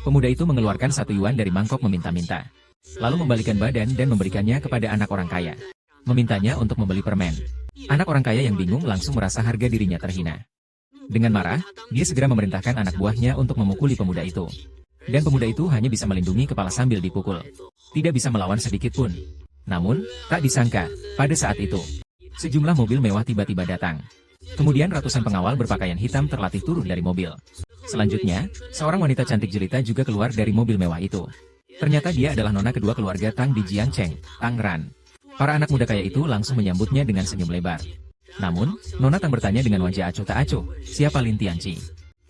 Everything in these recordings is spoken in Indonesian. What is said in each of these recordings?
Pemuda itu mengeluarkan 1 yuan dari mangkok meminta-minta. Lalu membalikan badan dan memberikannya kepada anak orang kaya. Memintanya untuk membeli permen. Anak orang kaya yang bingung langsung merasa harga dirinya terhina. Dengan marah, dia segera memerintahkan anak buahnya untuk memukuli pemuda itu. Dan pemuda itu hanya bisa melindungi kepala sambil dipukul. Tidak bisa melawan sedikit pun. Namun, tak disangka, pada saat itu, sejumlah mobil mewah tiba-tiba datang. Kemudian ratusan pengawal berpakaian hitam terlatih turun dari mobil. Selanjutnya, seorang wanita cantik jelita juga keluar dari mobil mewah itu. Ternyata dia adalah nona kedua keluarga Tang di Jiangcheng, Tang Ran. Para anak muda kaya itu langsung menyambutnya dengan senyum lebar. Namun, nona Tang bertanya dengan wajah acuh tak acuh, siapa Lin Tianqi?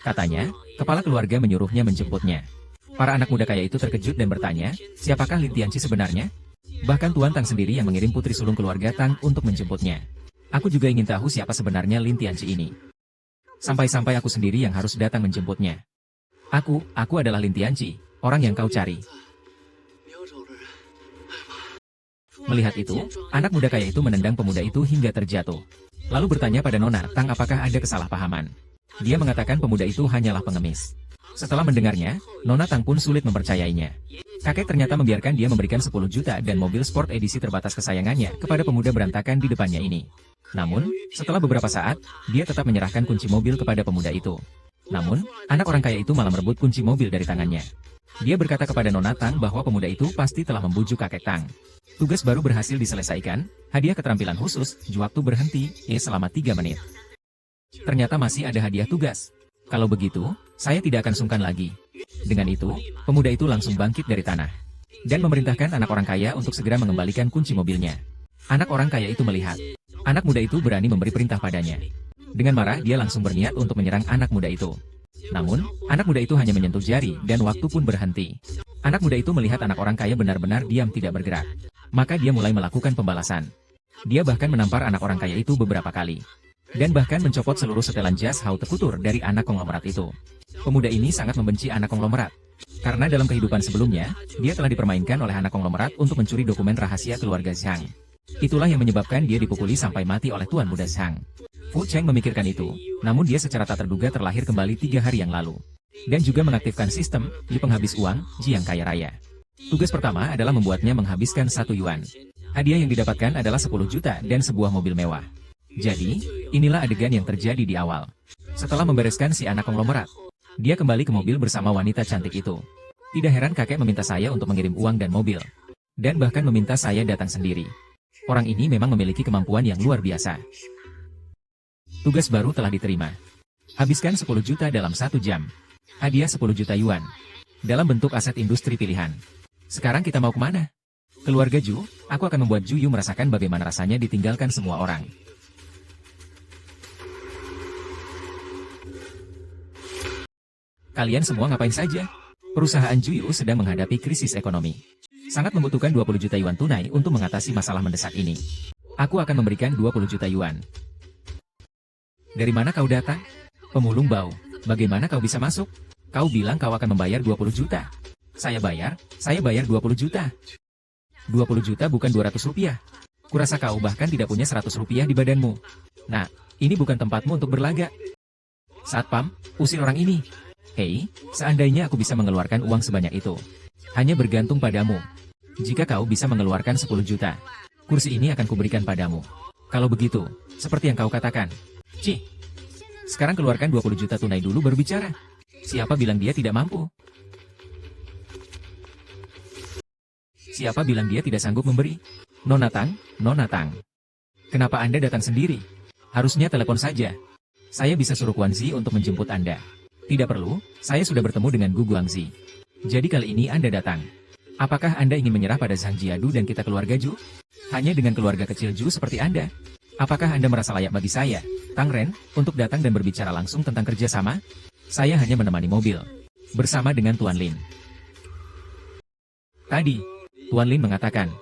Katanya, kepala keluarga menyuruhnya menjemputnya. Para anak muda kaya itu terkejut dan bertanya, siapakah Lin Tianqi sebenarnya? Bahkan Tuan Tang sendiri yang mengirim putri sulung keluarga Tang untuk menjemputnya. Aku juga ingin tahu siapa sebenarnya Lin Tianqi ini. Sampai-sampai aku sendiri yang harus datang menjemputnya. Aku adalah Lin Tianqi, orang yang kau cari. Melihat itu, anak muda kaya itu menendang pemuda itu hingga terjatuh. Lalu bertanya pada Nona Tang apakah ada kesalahpahaman. Dia mengatakan pemuda itu hanyalah pengemis. Setelah mendengarnya, Nona Tang pun sulit mempercayainya. Kakek ternyata membiarkan dia memberikan 10 juta dan mobil sport edisi terbatas kesayangannya kepada pemuda berantakan di depannya ini. Namun, setelah beberapa saat, dia tetap menyerahkan kunci mobil kepada pemuda itu. Namun, anak orang kaya itu malah merebut kunci mobil dari tangannya. Dia berkata kepada Nona Tang bahwa pemuda itu pasti telah membujuk kakek Tang. Tugas baru berhasil diselesaikan, hadiah keterampilan khusus, waktu berhenti, selama 3 menit. Ternyata masih ada hadiah tugas. Kalau begitu, saya tidak akan sungkan lagi. Dengan itu, pemuda itu langsung bangkit dari tanah. Dan memerintahkan anak orang kaya untuk segera mengembalikan kunci mobilnya. Anak orang kaya itu melihat. Anak muda itu berani memberi perintah padanya. Dengan marah dia langsung berniat untuk menyerang anak muda itu. Namun, anak muda itu hanya menyentuh jari dan waktu pun berhenti. Anak muda itu melihat anak orang kaya benar-benar diam tidak bergerak. Maka dia mulai melakukan pembalasan. Dia bahkan menampar anak orang kaya itu beberapa kali. Dan bahkan mencopot seluruh setelan jas Hao Tekutur dari anak konglomerat itu. Pemuda ini sangat membenci anak konglomerat. Karena dalam kehidupan sebelumnya, dia telah dipermainkan oleh anak konglomerat untuk mencuri dokumen rahasia keluarga Zhang. Itulah yang menyebabkan dia dipukuli sampai mati oleh Tuan Muda Zhang. Fu Cheng memikirkan itu, namun dia secara tak terduga terlahir kembali 3 hari yang lalu. Dan juga mengaktifkan sistem, di penghabis uang, Jiang Kaya Raya. Tugas pertama adalah membuatnya menghabiskan 1 yuan. Hadiah yang didapatkan adalah 10 juta dan sebuah mobil mewah. Jadi, inilah adegan yang terjadi di awal. Setelah membereskan si anak konglomerat, dia kembali ke mobil bersama wanita cantik itu. Tidak heran kakek meminta saya untuk mengirim uang dan mobil. Dan bahkan meminta saya datang sendiri. Orang ini memang memiliki kemampuan yang luar biasa. Tugas baru telah diterima. Habiskan 10 juta dalam 1 jam. Hadiah 10 juta yuan. Dalam bentuk aset industri pilihan. Sekarang kita mau kemana? Keluarga Ju, aku akan membuat Ju Yu merasakan bagaimana rasanya ditinggalkan semua orang. Kalian semua ngapain saja? Perusahaan Ju Yu sedang menghadapi krisis ekonomi. Sangat membutuhkan 20 juta yuan tunai untuk mengatasi masalah mendesak ini. Aku akan memberikan 20 juta yuan. Dari mana kau datang? Pemulung bau. Bagaimana kau bisa masuk? Kau bilang kau akan membayar 20 juta. Saya bayar 20 juta. 20 juta bukan 200 rupiah. Kurasa kau bahkan tidak punya 100 rupiah di badanmu. Nah, ini bukan tempatmu untuk berlagak. Satpam, usir orang ini. Hei, seandainya aku bisa mengeluarkan uang sebanyak itu. Hanya bergantung padamu. Jika kau bisa mengeluarkan 10 juta, kursi ini akan kuberikan padamu. Kalau begitu, seperti yang kau katakan. Cih, sekarang keluarkan 20 juta tunai dulu baru bicara. Siapa bilang dia tidak mampu? Siapa bilang dia tidak sanggup memberi? Nona Tang, Nona Tang. Kenapa Anda datang sendiri? Harusnya telepon saja. Saya bisa suruh Guangzi untuk menjemput Anda. Tidak perlu, saya sudah bertemu dengan Gu Guangzi. Jadi kali ini Anda datang. Apakah Anda ingin menyerah pada Zhang Jiadu dan kita keluarga Ju? Hanya dengan keluarga kecil Ju seperti Anda? Apakah Anda merasa layak bagi saya, Tang Ren, untuk datang dan berbicara langsung tentang kerjasama? Saya hanya menemani mobil. Bersama dengan Tuan Lin. Tadi, Tuan Lin mengatakan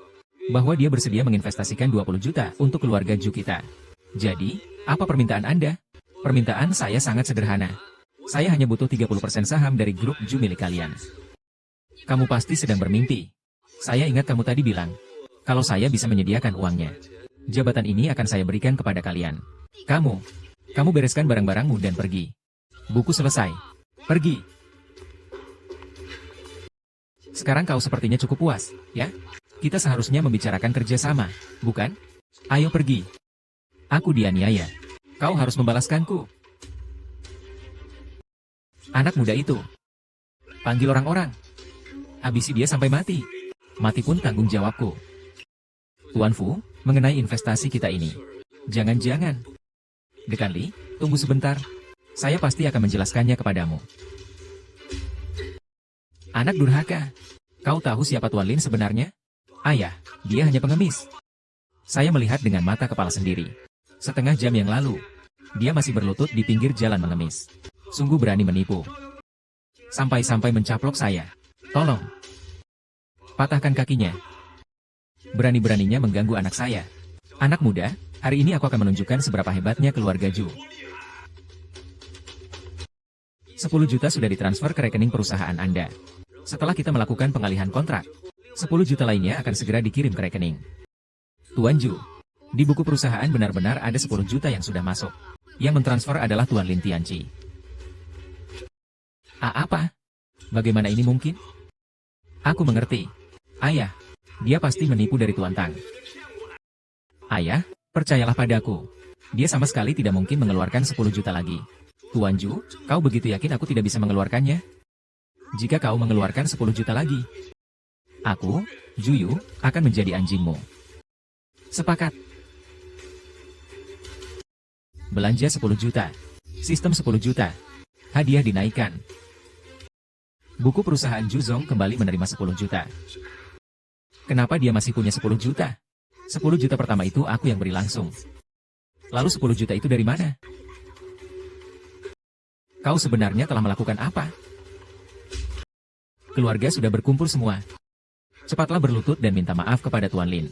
bahwa dia bersedia menginvestasikan 20 juta untuk keluarga Ju kita. Jadi, apa permintaan Anda? Permintaan saya sangat sederhana. Saya hanya butuh 30% saham dari grup Ju milik kalian. Kamu pasti sedang bermimpi. Saya ingat kamu tadi bilang, kalau saya bisa menyediakan uangnya. Jabatan ini akan saya berikan kepada kalian. Kamu bereskan barang-barangmu dan pergi. Buku selesai. Pergi. Sekarang kau sepertinya cukup puas, ya? Kita seharusnya membicarakan kerjasama, bukan? Ayo pergi. Aku dianiaya. Kau harus membalaskanku. Anak muda itu. Panggil orang-orang. Habisi dia sampai mati. Mati pun tanggung jawabku. Tuan Fu, mengenai investasi kita ini. Jangan-jangan. Dekan Li, tunggu sebentar. Saya pasti akan menjelaskannya kepadamu. Anak durhaka. Kau tahu siapa Tuan Lin sebenarnya? Ayah, dia hanya pengemis. Saya melihat dengan mata kepala sendiri. Setengah jam yang lalu, dia masih berlutut di pinggir jalan mengemis. Sungguh berani menipu. Sampai-sampai mencaplok saya. Tolong. Patahkan kakinya. Berani-beraninya mengganggu anak saya. Anak muda, hari ini aku akan menunjukkan seberapa hebatnya keluarga Ju. 10 juta sudah ditransfer ke rekening perusahaan Anda. Setelah kita melakukan pengalihan kontrak, 10 juta lainnya akan segera dikirim ke rekening. Tuan Ju, di buku perusahaan benar-benar ada 10 juta yang sudah masuk. Yang mentransfer adalah Tuan Lin Tianchi. Apa? Bagaimana ini mungkin? Aku mengerti. Ayah, dia pasti menipu dari Tuan Tang. Ayah, percayalah padaku. Dia sama sekali tidak mungkin mengeluarkan 10 juta lagi. Tuan Ju, kau begitu yakin aku tidak bisa mengeluarkannya? Jika kau mengeluarkan 10 juta lagi, aku, Juyu, akan menjadi anjingmu. Sepakat. Belanja 10 juta. Sistem 10 juta. Hadiah dinaikkan. Buku perusahaan Juzong kembali menerima 10 juta. Kenapa dia masih punya 10 juta? 10 juta pertama itu aku yang beri langsung. Lalu 10 juta itu dari mana? Kau sebenarnya telah melakukan apa? Keluarga sudah berkumpul semua. Cepatlah berlutut dan minta maaf kepada Tuan Lin.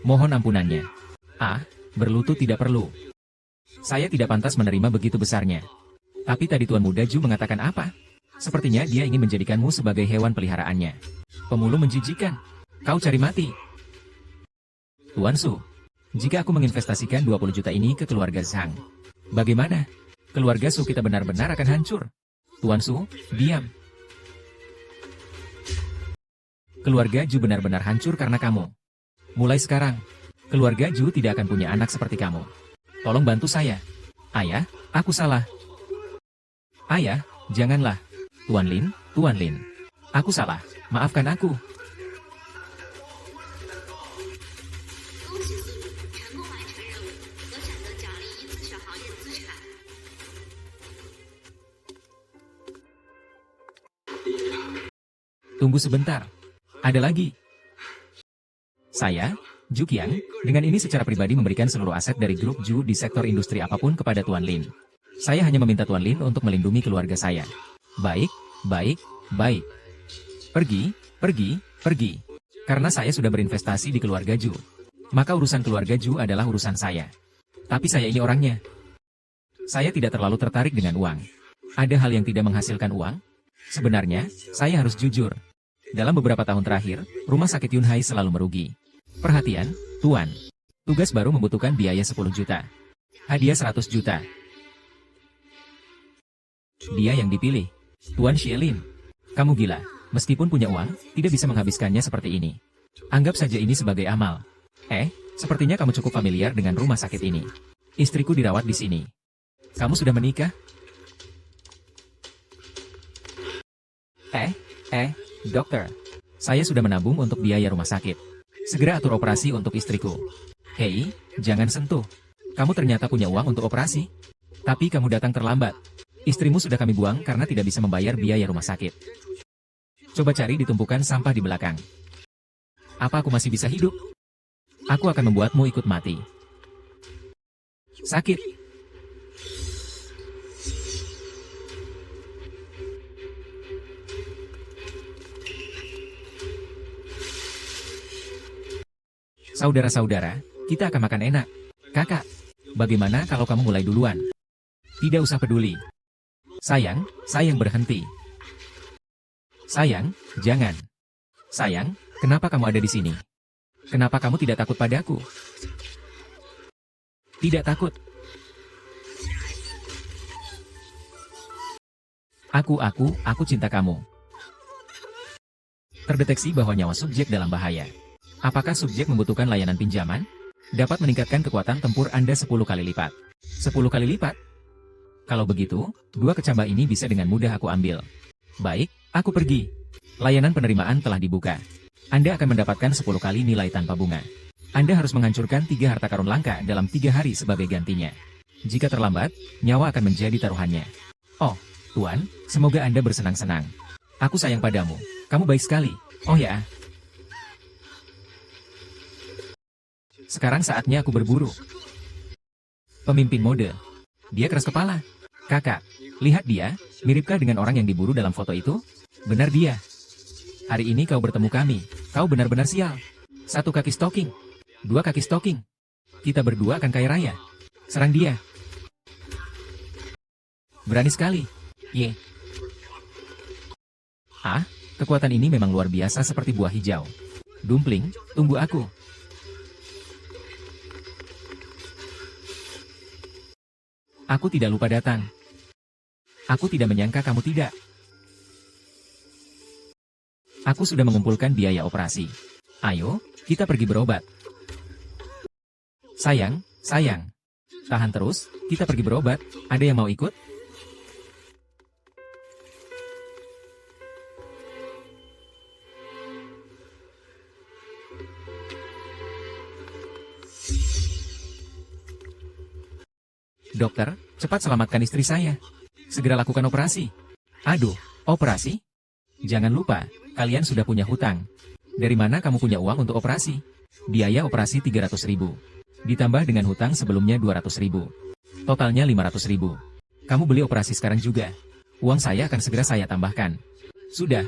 Mohon ampunannya. Berlutut tidak perlu. Saya tidak pantas menerima begitu besarnya. Tapi tadi Tuan Muda Ju mengatakan apa? Sepertinya dia ingin menjadikanmu sebagai hewan peliharaannya. Pemulung menjijikan. Kau cari mati. Tuan Su, jika aku menginvestasikan 20 juta ini ke keluarga Zhang, bagaimana? Keluarga Su kita benar-benar akan hancur. Tuan Su, diam. Keluarga Ju benar-benar hancur karena kamu. Mulai sekarang, keluarga Ju tidak akan punya anak seperti kamu. Tolong bantu saya. Ayah, aku salah. Ayah, janganlah. Tuan Lin. Aku salah, maafkan aku. Tunggu sebentar. Ada lagi. Saya, Ju Qiang, dengan ini secara pribadi memberikan seluruh aset dari grup Ju di sektor industri apapun kepada Tuan Lin. Saya hanya meminta Tuan Lin untuk melindungi keluarga saya. Baik. Pergi. Karena saya sudah berinvestasi di keluarga Ju. Maka urusan keluarga Ju adalah urusan saya. Tapi saya ini orangnya. Saya tidak terlalu tertarik dengan uang. Ada hal yang tidak menghasilkan uang? Sebenarnya, saya harus jujur. Dalam beberapa tahun terakhir, rumah sakit Yunhai selalu merugi. Perhatian, Tuan. Tugas baru membutuhkan biaya 10 juta. Hadiah 100 juta. Dia yang dipilih. Tuan Xielin. Kamu gila. Meskipun punya uang, tidak bisa menghabiskannya seperti ini. Anggap saja ini sebagai amal. Sepertinya kamu cukup familiar dengan rumah sakit ini. Istriku dirawat di sini. Kamu sudah menikah? Dokter. Saya sudah menabung untuk biaya rumah sakit. Segera atur operasi untuk istriku. Hei, jangan sentuh. Kamu ternyata punya uang untuk operasi. Tapi kamu datang terlambat. Istrimu sudah kami buang karena tidak bisa membayar biaya rumah sakit. Coba cari di tumpukan sampah di belakang. Apa aku masih bisa hidup? Aku akan membuatmu ikut mati. Sakit. Saudara-saudara, kita akan makan enak. Kakak, bagaimana kalau kamu mulai duluan? Tidak usah peduli. Sayang berhenti. Sayang, jangan. Sayang, kenapa kamu ada di sini? Kenapa kamu tidak takut padaku? Tidak takut. Aku cinta kamu. Terdeteksi bahwa nyawa subjek dalam bahaya. Apakah subjek membutuhkan layanan pinjaman? Dapat meningkatkan kekuatan tempur Anda 10 kali lipat. 10 kali lipat? Kalau begitu, 2 kecambah ini bisa dengan mudah aku ambil. Baik, aku pergi. Layanan penerimaan telah dibuka. Anda akan mendapatkan 10 kali nilai tanpa bunga. Anda harus menghancurkan 3 harta karun langka dalam 3 hari sebagai gantinya. Jika terlambat, nyawa akan menjadi taruhannya. Oh, Tuan, semoga Anda bersenang-senang. Aku sayang padamu. Kamu baik sekali. Oh ya. Sekarang saatnya aku berburu. Pemimpin mode. Dia keras kepala. Kakak, lihat dia, miripkah dengan orang yang diburu dalam foto itu? Benar dia. Hari ini kau bertemu kami. Kau benar-benar sial. 1 kaki stocking. 2 kaki stocking. Kita berdua akan kaya raya. Serang dia. Berani sekali. Ye. Ah, kekuatan ini memang luar biasa seperti buah hijau. Dumpling, tunggu aku. Aku tidak lupa datang. Aku tidak menyangka kamu tidak. Aku sudah mengumpulkan biaya operasi. Ayo, kita pergi berobat. Sayang, sayang. Tahan terus, kita pergi berobat. Ada yang mau ikut? Dokter, cepat selamatkan istri saya. Segera lakukan operasi. Aduh, operasi? Jangan lupa, kalian sudah punya hutang. Dari mana kamu punya uang untuk operasi? Biaya operasi 300.000. Ditambah dengan hutang sebelumnya 200.000. Totalnya 500.000. Kamu beli operasi sekarang juga. Uang saya akan segera saya tambahkan. Sudah.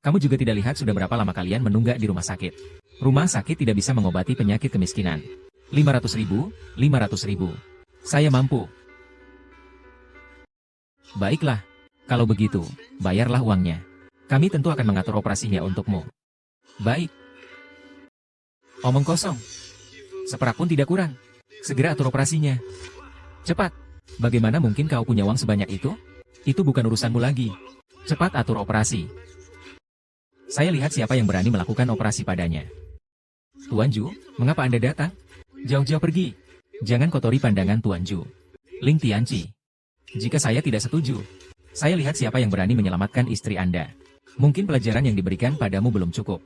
Kamu juga tidak lihat sudah berapa lama kalian menunggak di rumah sakit. Rumah sakit tidak bisa mengobati penyakit kemiskinan. 500.000, 500.000. Saya mampu. Baiklah. Kalau begitu, bayarlah uangnya. Kami tentu akan mengatur operasinya untukmu. Baik. Omong kosong. Seperak pun tidak kurang. Segera atur operasinya. Cepat. Bagaimana mungkin kau punya uang sebanyak itu? Itu bukan urusanmu lagi. Cepat atur operasi. Saya lihat siapa yang berani melakukan operasi padanya. Tuan Ju, mengapa Anda datang? Jauh-jauh pergi. Jangan kotori pandangan Tuan Ju. Ling Tianci. Jika saya tidak setuju, saya lihat siapa yang berani menyelamatkan istri Anda. Mungkin pelajaran yang diberikan padamu belum cukup.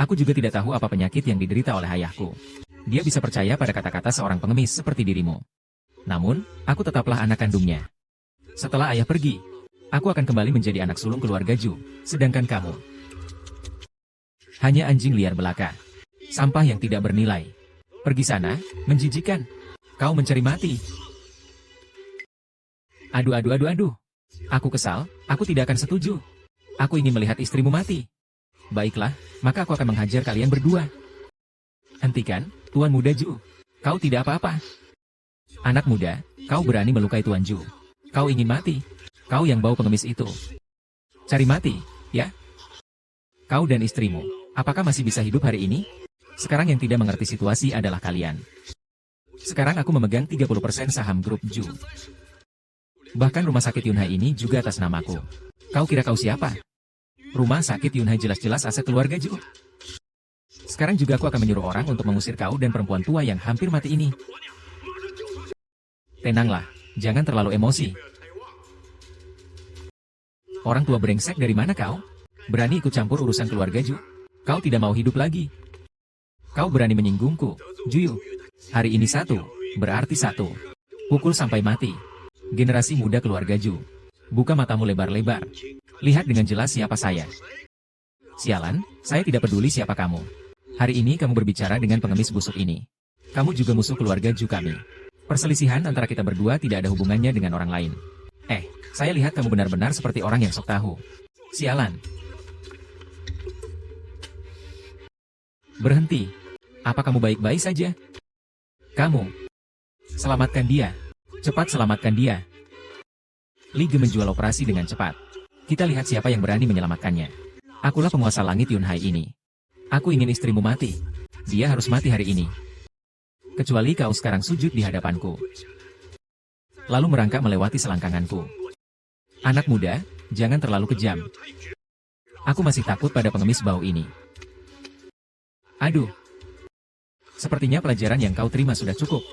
Aku juga tidak tahu apa penyakit yang diderita oleh ayahku. Dia bisa percaya pada kata-kata seorang pengemis seperti dirimu. Namun, aku tetaplah anak kandungnya. Setelah ayah pergi, aku akan kembali menjadi anak sulung keluarga Ju, sedangkan kamu hanya anjing liar belaka. Sampah yang tidak bernilai. Pergi sana, menjijikan. Kau mencari mati. Aduh. Aku kesal, aku tidak akan setuju. Aku ingin melihat istrimu mati. Baiklah, maka aku akan menghajar kalian berdua. Hentikan, Tuan Muda Ju. Kau tidak apa-apa. Anak muda, kau berani melukai Tuan Ju. Kau ingin mati. Kau yang bau pengemis itu. Cari mati, ya? Kau dan istrimu, apakah masih bisa hidup hari ini? Sekarang yang tidak mengerti situasi adalah kalian. Sekarang aku memegang 30% saham grup Ju. Bahkan rumah sakit Yunhai ini juga atas namaku. Kau kira kau siapa? Rumah sakit Yunhai jelas-jelas aset keluarga Ju. Sekarang juga aku akan menyuruh orang untuk mengusir kau dan perempuan tua yang hampir mati ini. Tenanglah, jangan terlalu emosi. Orang tua brengsek dari mana kau? Berani ikut campur urusan keluarga Ju? Kau tidak mau hidup lagi. Kau berani menyinggungku, Juyu. Hari ini 1, berarti 1. Pukul sampai mati. Generasi muda keluarga Ju. Buka matamu lebar-lebar. Lihat dengan jelas siapa saya. Sialan, saya tidak peduli siapa kamu. Hari ini kamu berbicara dengan pengemis busuk ini. Kamu juga musuh keluarga Ju kami. Perselisihan antara kita berdua tidak ada hubungannya dengan orang lain. Saya lihat kamu benar-benar seperti orang yang sok tahu. Sialan. Berhenti. Apa kamu baik-baik saja? Kamu. Selamatkan dia. Cepat selamatkan dia. Lige menjual operasi dengan cepat. Kita lihat siapa yang berani menyelamatkannya. Akulah penguasa langit Yunhai ini. Aku ingin istrimu mati. Dia harus mati hari ini. Kecuali kau sekarang sujud di hadapanku. Lalu merangkak melewati selangkanganku. Anak muda, jangan terlalu kejam. Aku masih takut pada pengemis bau ini. Aduh. Sepertinya pelajaran yang kau terima sudah cukup.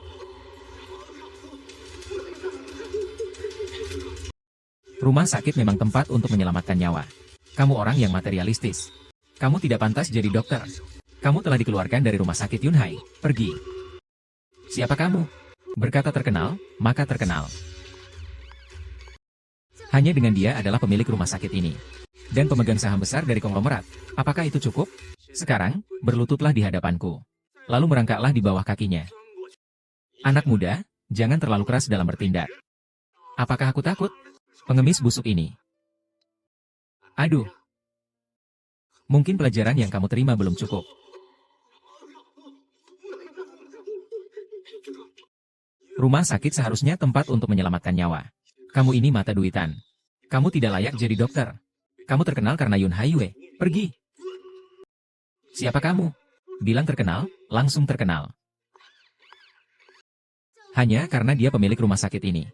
Rumah sakit memang tempat untuk menyelamatkan nyawa. Kamu orang yang materialistis. Kamu tidak pantas jadi dokter. Kamu telah dikeluarkan dari rumah sakit Yunhai. Pergi. Siapa kamu? Berkata terkenal, maka terkenal. Hanya dengan dia adalah pemilik rumah sakit ini. Dan pemegang saham besar dari konglomerat. Apakah itu cukup? Sekarang, berlututlah di hadapanku. Lalu merangkaklah di bawah kakinya. Anak muda, jangan terlalu keras dalam bertindak. Apakah aku takut? Pengemis busuk ini. Aduh. Mungkin pelajaran yang kamu terima belum cukup. Rumah sakit seharusnya tempat untuk menyelamatkan nyawa. Kamu ini mata duitan. Kamu tidak layak jadi dokter. Kamu terkenal karena Yun Haiwei. Pergi. Siapa kamu? Bilang terkenal, langsung terkenal. Hanya karena dia pemilik rumah sakit ini.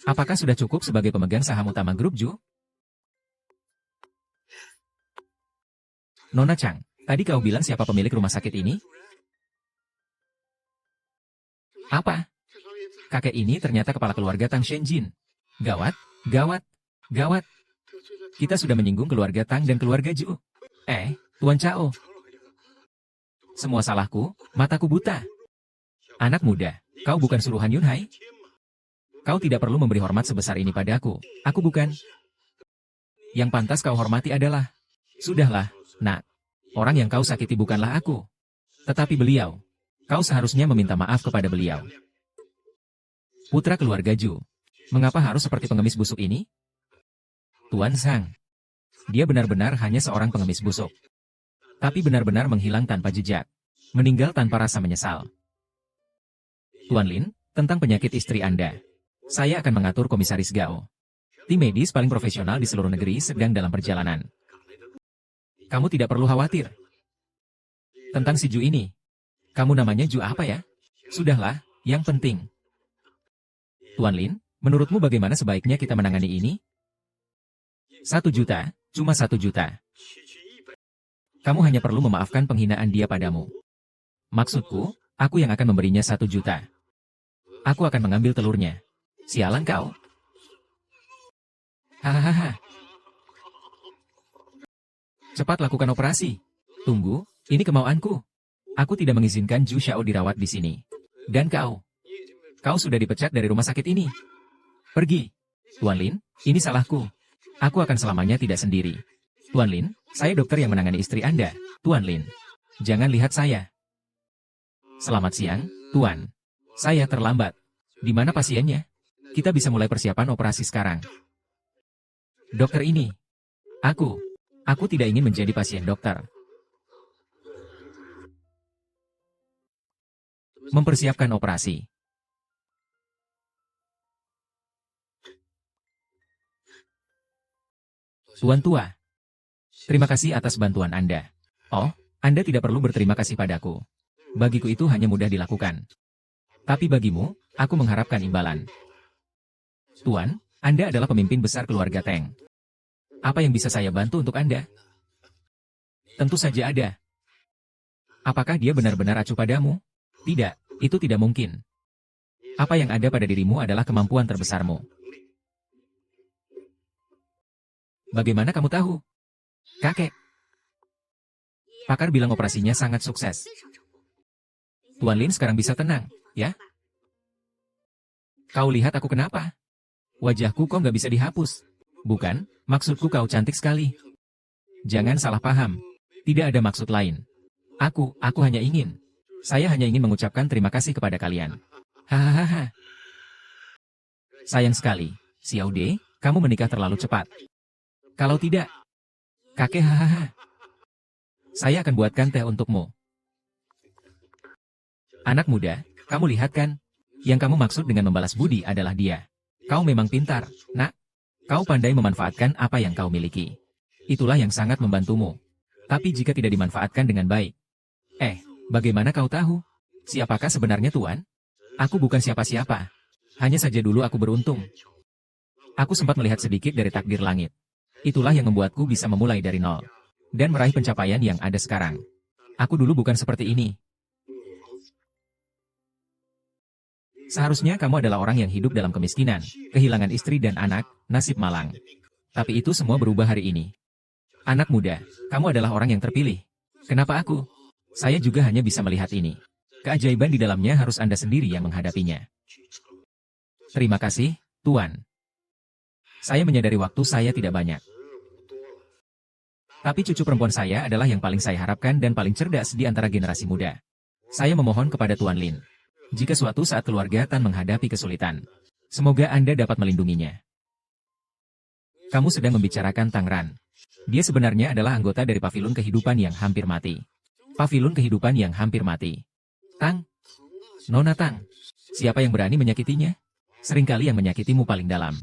Apakah sudah cukup sebagai pemegang saham utama grup Ju? Nona Chang, tadi kau bilang siapa pemilik rumah sakit ini? Apa? Kakek ini ternyata kepala keluarga Tang Shenjin. Gawat, gawat, gawat. Kita sudah menyinggung keluarga Tang dan keluarga Ju. Tuan Chao. Semua salahku, mataku buta. Anak muda, kau bukan suruhan Yunhai? Kau tidak perlu memberi hormat sebesar ini padaku. Aku bukan. Yang pantas kau hormati adalah... Sudahlah, nak. Orang yang kau sakiti bukanlah aku. Tetapi beliau. Kau seharusnya meminta maaf kepada beliau. Putra keluarga Ju. Mengapa harus seperti pengemis busuk ini? Tuan Sang. Dia benar-benar hanya seorang pengemis busuk. Tapi benar-benar menghilang tanpa jejak. Meninggal tanpa rasa menyesal. Tuan Lin, tentang penyakit istri Anda. Saya akan mengatur Komisaris Gao. Tim medis paling profesional di seluruh negeri sedang dalam perjalanan. Kamu tidak perlu khawatir. Tentang si Ju ini. Kamu namanya Ju apa ya? Sudahlah, yang penting. Tuan Lin, menurutmu bagaimana sebaiknya kita menangani ini? 1 juta, cuma 1 juta. Kamu hanya perlu memaafkan penghinaan dia padamu. Maksudku, aku yang akan memberinya 1 juta. Aku akan mengambil telurnya. Sialan kau. Hahaha. Cepat lakukan operasi. Tunggu, ini kemauanku. Aku tidak mengizinkan Ju Xiao dirawat di sini. Dan kau sudah dipecat dari rumah sakit ini. Pergi. Tuan Lin, ini salahku. Aku akan selamanya tidak sendiri. Tuan Lin, saya dokter yang menangani istri Anda. Tuan Lin, jangan lihat saya. Selamat siang, Tuan. Saya terlambat. Di mana pasiennya? Kita bisa mulai persiapan operasi sekarang. Dokter ini. Aku tidak ingin menjadi pasien dokter. Mempersiapkan operasi. Tuan tua. Terima kasih atas bantuan Anda. Oh, Anda tidak perlu berterima kasih padaku. Bagiku itu hanya mudah dilakukan. Tapi bagimu, aku mengharapkan imbalan. Tuan, Anda adalah pemimpin besar keluarga Teng. Apa yang bisa saya bantu untuk Anda? Tentu saja ada. Apakah dia benar-benar acuh padamu? Tidak, itu tidak mungkin. Apa yang ada pada dirimu adalah kemampuan terbesarmu. Bagaimana kamu tahu? Kakek. Pakar bilang operasinya sangat sukses. Tuan Lin sekarang bisa tenang, ya? Kau lihat aku kenapa? Wajahku kok nggak bisa dihapus? Bukan, maksudku kau cantik sekali. Jangan salah paham. Tidak ada maksud lain. Aku hanya ingin. Saya hanya ingin mengucapkan terima kasih kepada kalian. Hahaha. Sayang sekali, Xiao De, kamu menikah terlalu cepat. Kalau tidak, kakek hahaha. Saya akan buatkan teh untukmu. Anak muda, kamu lihat kan? Yang kamu maksud dengan membalas budi adalah dia. Kau memang pintar, nak. Kau pandai memanfaatkan apa yang kau miliki. Itulah yang sangat membantumu. Tapi jika tidak dimanfaatkan dengan baik. Bagaimana kau tahu? Siapakah sebenarnya Tuan? Aku bukan siapa-siapa. Hanya saja dulu aku beruntung. Aku sempat melihat sedikit dari takdir langit. Itulah yang membuatku bisa memulai dari nol. dan meraih pencapaian yang ada sekarang. Aku dulu bukan seperti ini. Seharusnya kamu adalah orang yang hidup dalam kemiskinan, kehilangan istri dan anak, nasib malang. Tapi itu semua berubah hari ini. Anak muda, kamu adalah orang yang terpilih. Kenapa aku? Saya juga hanya bisa melihat ini. Keajaiban di dalamnya harus Anda sendiri yang menghadapinya. Terima kasih, Tuan. Saya menyadari waktu saya tidak banyak. Tapi cucu perempuan saya adalah yang paling saya harapkan dan paling cerdas di antara generasi muda. Saya memohon kepada Tuan Lin. Jika suatu saat keluarga Tan menghadapi kesulitan, semoga Anda dapat melindunginya. Kamu sedang membicarakan Tang Ran. Dia sebenarnya adalah anggota dari Paviliun Kehidupan yang hampir mati. Paviliun Kehidupan yang hampir mati. Tang? Nona Tang? Siapa yang berani menyakitinya? Seringkali yang menyakitimu paling dalam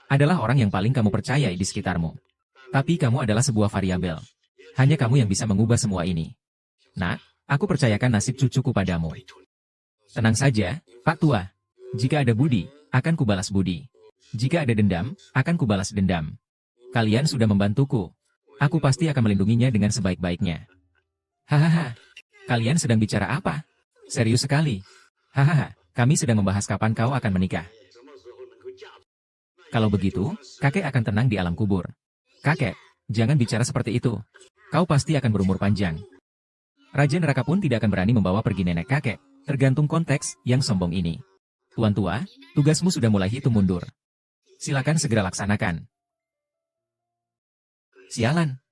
adalah orang yang paling kamu percayai di sekitarmu. Tapi kamu adalah sebuah variabel. Hanya kamu yang bisa mengubah semua ini. Nak, aku percayakan nasib cucuku padamu. Tenang saja, Pak Tua. Jika ada budi, akan kubalas budi. Jika ada dendam, akan kubalas dendam. Kalian sudah membantuku. Aku pasti akan melindunginya dengan sebaik-baiknya. Hahaha. Kalian sedang bicara apa? Serius sekali. Hahaha. Kami sedang membahas kapan kau akan menikah. Kalau begitu, kakek akan tenang di alam kubur. Kakek, jangan bicara seperti itu. Kau pasti akan berumur panjang. Raja Neraka pun tidak akan berani membawa pergi nenek kakek, tergantung konteks yang sombong ini. Tuan tua, tugasmu sudah mulai hitung mundur. Silakan segera laksanakan. Sialan.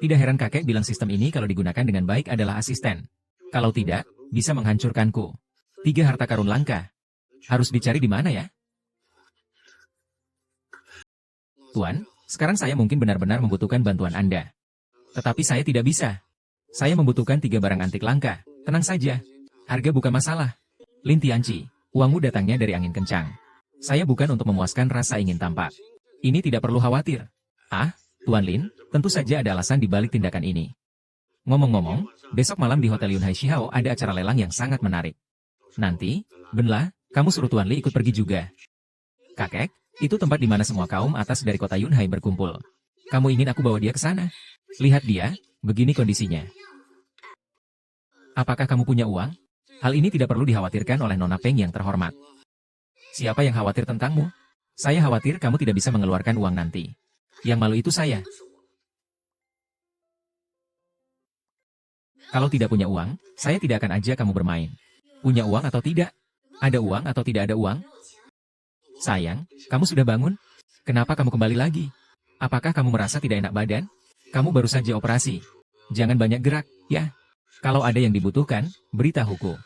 Tidak heran kakek bilang sistem ini kalau digunakan dengan baik adalah asisten. Kalau tidak, bisa menghancurkanku. 3 harta karun langka. Harus dicari di mana ya? Tuan, sekarang saya mungkin benar-benar membutuhkan bantuan Anda. Tetapi saya tidak bisa. Saya membutuhkan 3 barang antik langka. Tenang saja. Harga bukan masalah. Lin Tianci, uangmu datangnya dari angin kencang. Saya bukan untuk memuaskan rasa ingin tampak. Ini tidak perlu khawatir. Ah, Tuan Lin, tentu saja ada alasan di balik tindakan ini. Ngomong-ngomong, besok malam di Hotel Yunhai Shihao ada acara lelang yang sangat menarik. Nanti, Benla, kamu suruh Tuan Li ikut pergi juga. Kakek, itu tempat di mana semua kaum atas dari kota Yunhai berkumpul. Kamu ingin aku bawa dia ke sana? Lihat dia, begini kondisinya. Apakah kamu punya uang? Hal ini tidak perlu dikhawatirkan oleh Nona Peng yang terhormat. Siapa yang khawatir tentangmu? Saya khawatir kamu tidak bisa mengeluarkan uang nanti. Yang malu itu saya. Kalau tidak punya uang, saya tidak akan ajak kamu bermain. Punya uang atau tidak? Ada uang atau tidak ada uang? Sayang, kamu sudah bangun? Kenapa kamu kembali lagi? Apakah kamu merasa tidak enak badan? Kamu baru saja operasi. Jangan banyak gerak, ya. Kalau ada yang dibutuhkan, beritahuku.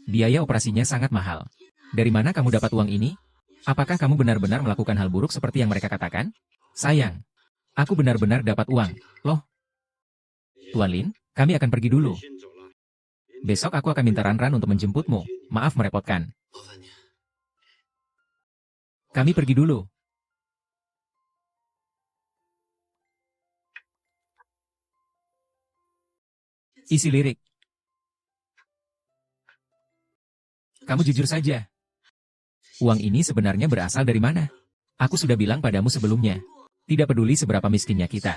Biaya operasinya sangat mahal. Dari mana kamu dapat uang ini? Apakah kamu benar-benar melakukan hal buruk seperti yang mereka katakan? Sayang, aku benar-benar dapat uang, loh. Tuan Lin, kami akan pergi dulu. Besok aku akan minta Ran untuk menjemputmu. Maaf merepotkan. Kami pergi dulu. Isi lirik. Kamu jujur saja. Uang ini sebenarnya berasal dari mana? Aku sudah bilang padamu sebelumnya. Tidak peduli seberapa miskinnya kita.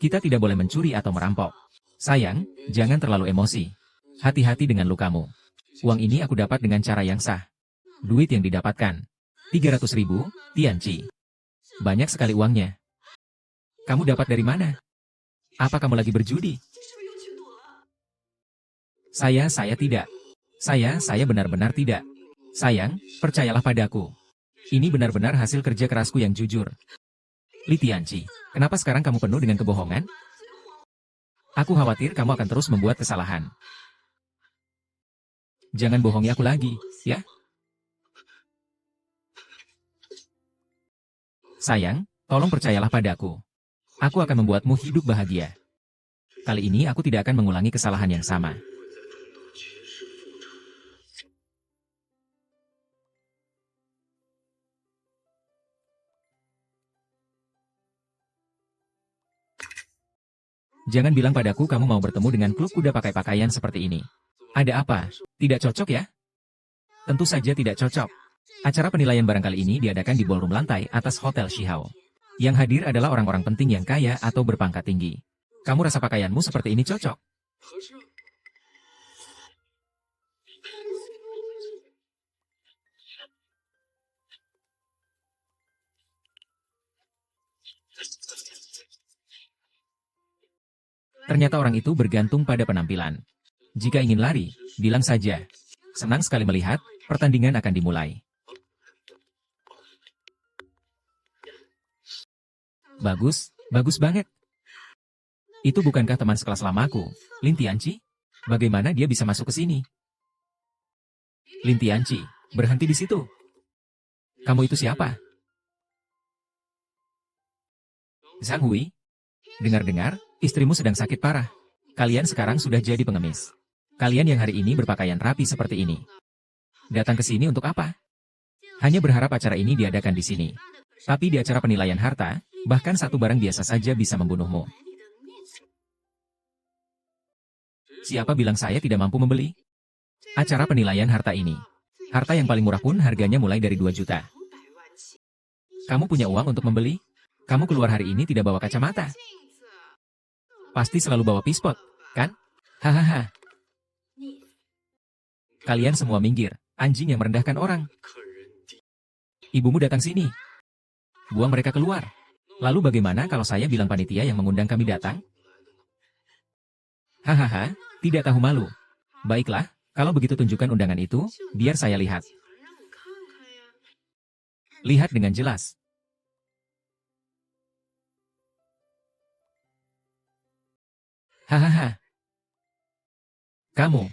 Kita tidak boleh mencuri atau merampok. Sayang, jangan terlalu emosi. Hati-hati dengan lukamu. Uang ini aku dapat dengan cara yang sah. Duit yang didapatkan. 300.000, Tianci. Banyak sekali uangnya. Kamu dapat dari mana? Apa kamu lagi berjudi? Saya tidak. Saya benar-benar tidak. Sayang, percayalah padaku. Ini benar-benar hasil kerja kerasku yang jujur. Li Tianci, kenapa sekarang kamu penuh dengan kebohongan? Aku khawatir kamu akan terus membuat kesalahan. Jangan bohongi aku lagi, ya? Sayang, tolong percayalah padaku. Aku akan membuatmu hidup bahagia. Kali ini aku tidak akan mengulangi kesalahan yang sama. Jangan bilang padaku kamu mau bertemu dengan klub kuda pakai pakaian seperti ini. Ada apa? Tidak cocok ya? Tentu saja tidak cocok. Acara penilaian barang kali ini diadakan di ballroom lantai atas Hotel Shihao. Yang hadir adalah orang-orang penting yang kaya atau berpangkat tinggi. Kamu rasa pakaianmu seperti ini cocok? Ternyata orang itu bergantung pada penampilan. Jika ingin lari, bilang saja. Senang sekali melihat, pertandingan akan dimulai. Bagus, bagus banget. Itu bukankah teman sekelas lamaku, Lin Tianqi? Bagaimana dia bisa masuk ke sini? Lin Tianqi, berhenti di situ. Kamu itu siapa? Zhang Hui? Dengar-dengar, istrimu sedang sakit parah. Kalian sekarang sudah jadi pengemis. Kalian yang hari ini berpakaian rapi seperti ini. Datang ke sini untuk apa? Hanya berharap acara ini diadakan di sini. Tapi di acara penilaian harta, bahkan satu barang biasa saja bisa membunuhmu. Siapa bilang saya tidak mampu membeli? Acara penilaian harta ini. Harta yang paling murah pun harganya mulai dari 2 juta. Kamu punya uang untuk membeli? Kamu keluar hari ini tidak bawa kacamata. Pasti selalu bawa pispot, kan? Hahaha. Kalian semua minggir, anjing yang merendahkan orang. Ibumu datang sini. Buang mereka keluar. Lalu bagaimana kalau saya bilang panitia yang mengundang kami datang? Hahaha, tidak tahu malu. Baiklah, kalau begitu tunjukkan undangan itu, biar saya lihat. Lihat dengan jelas. Hahaha. Kamu.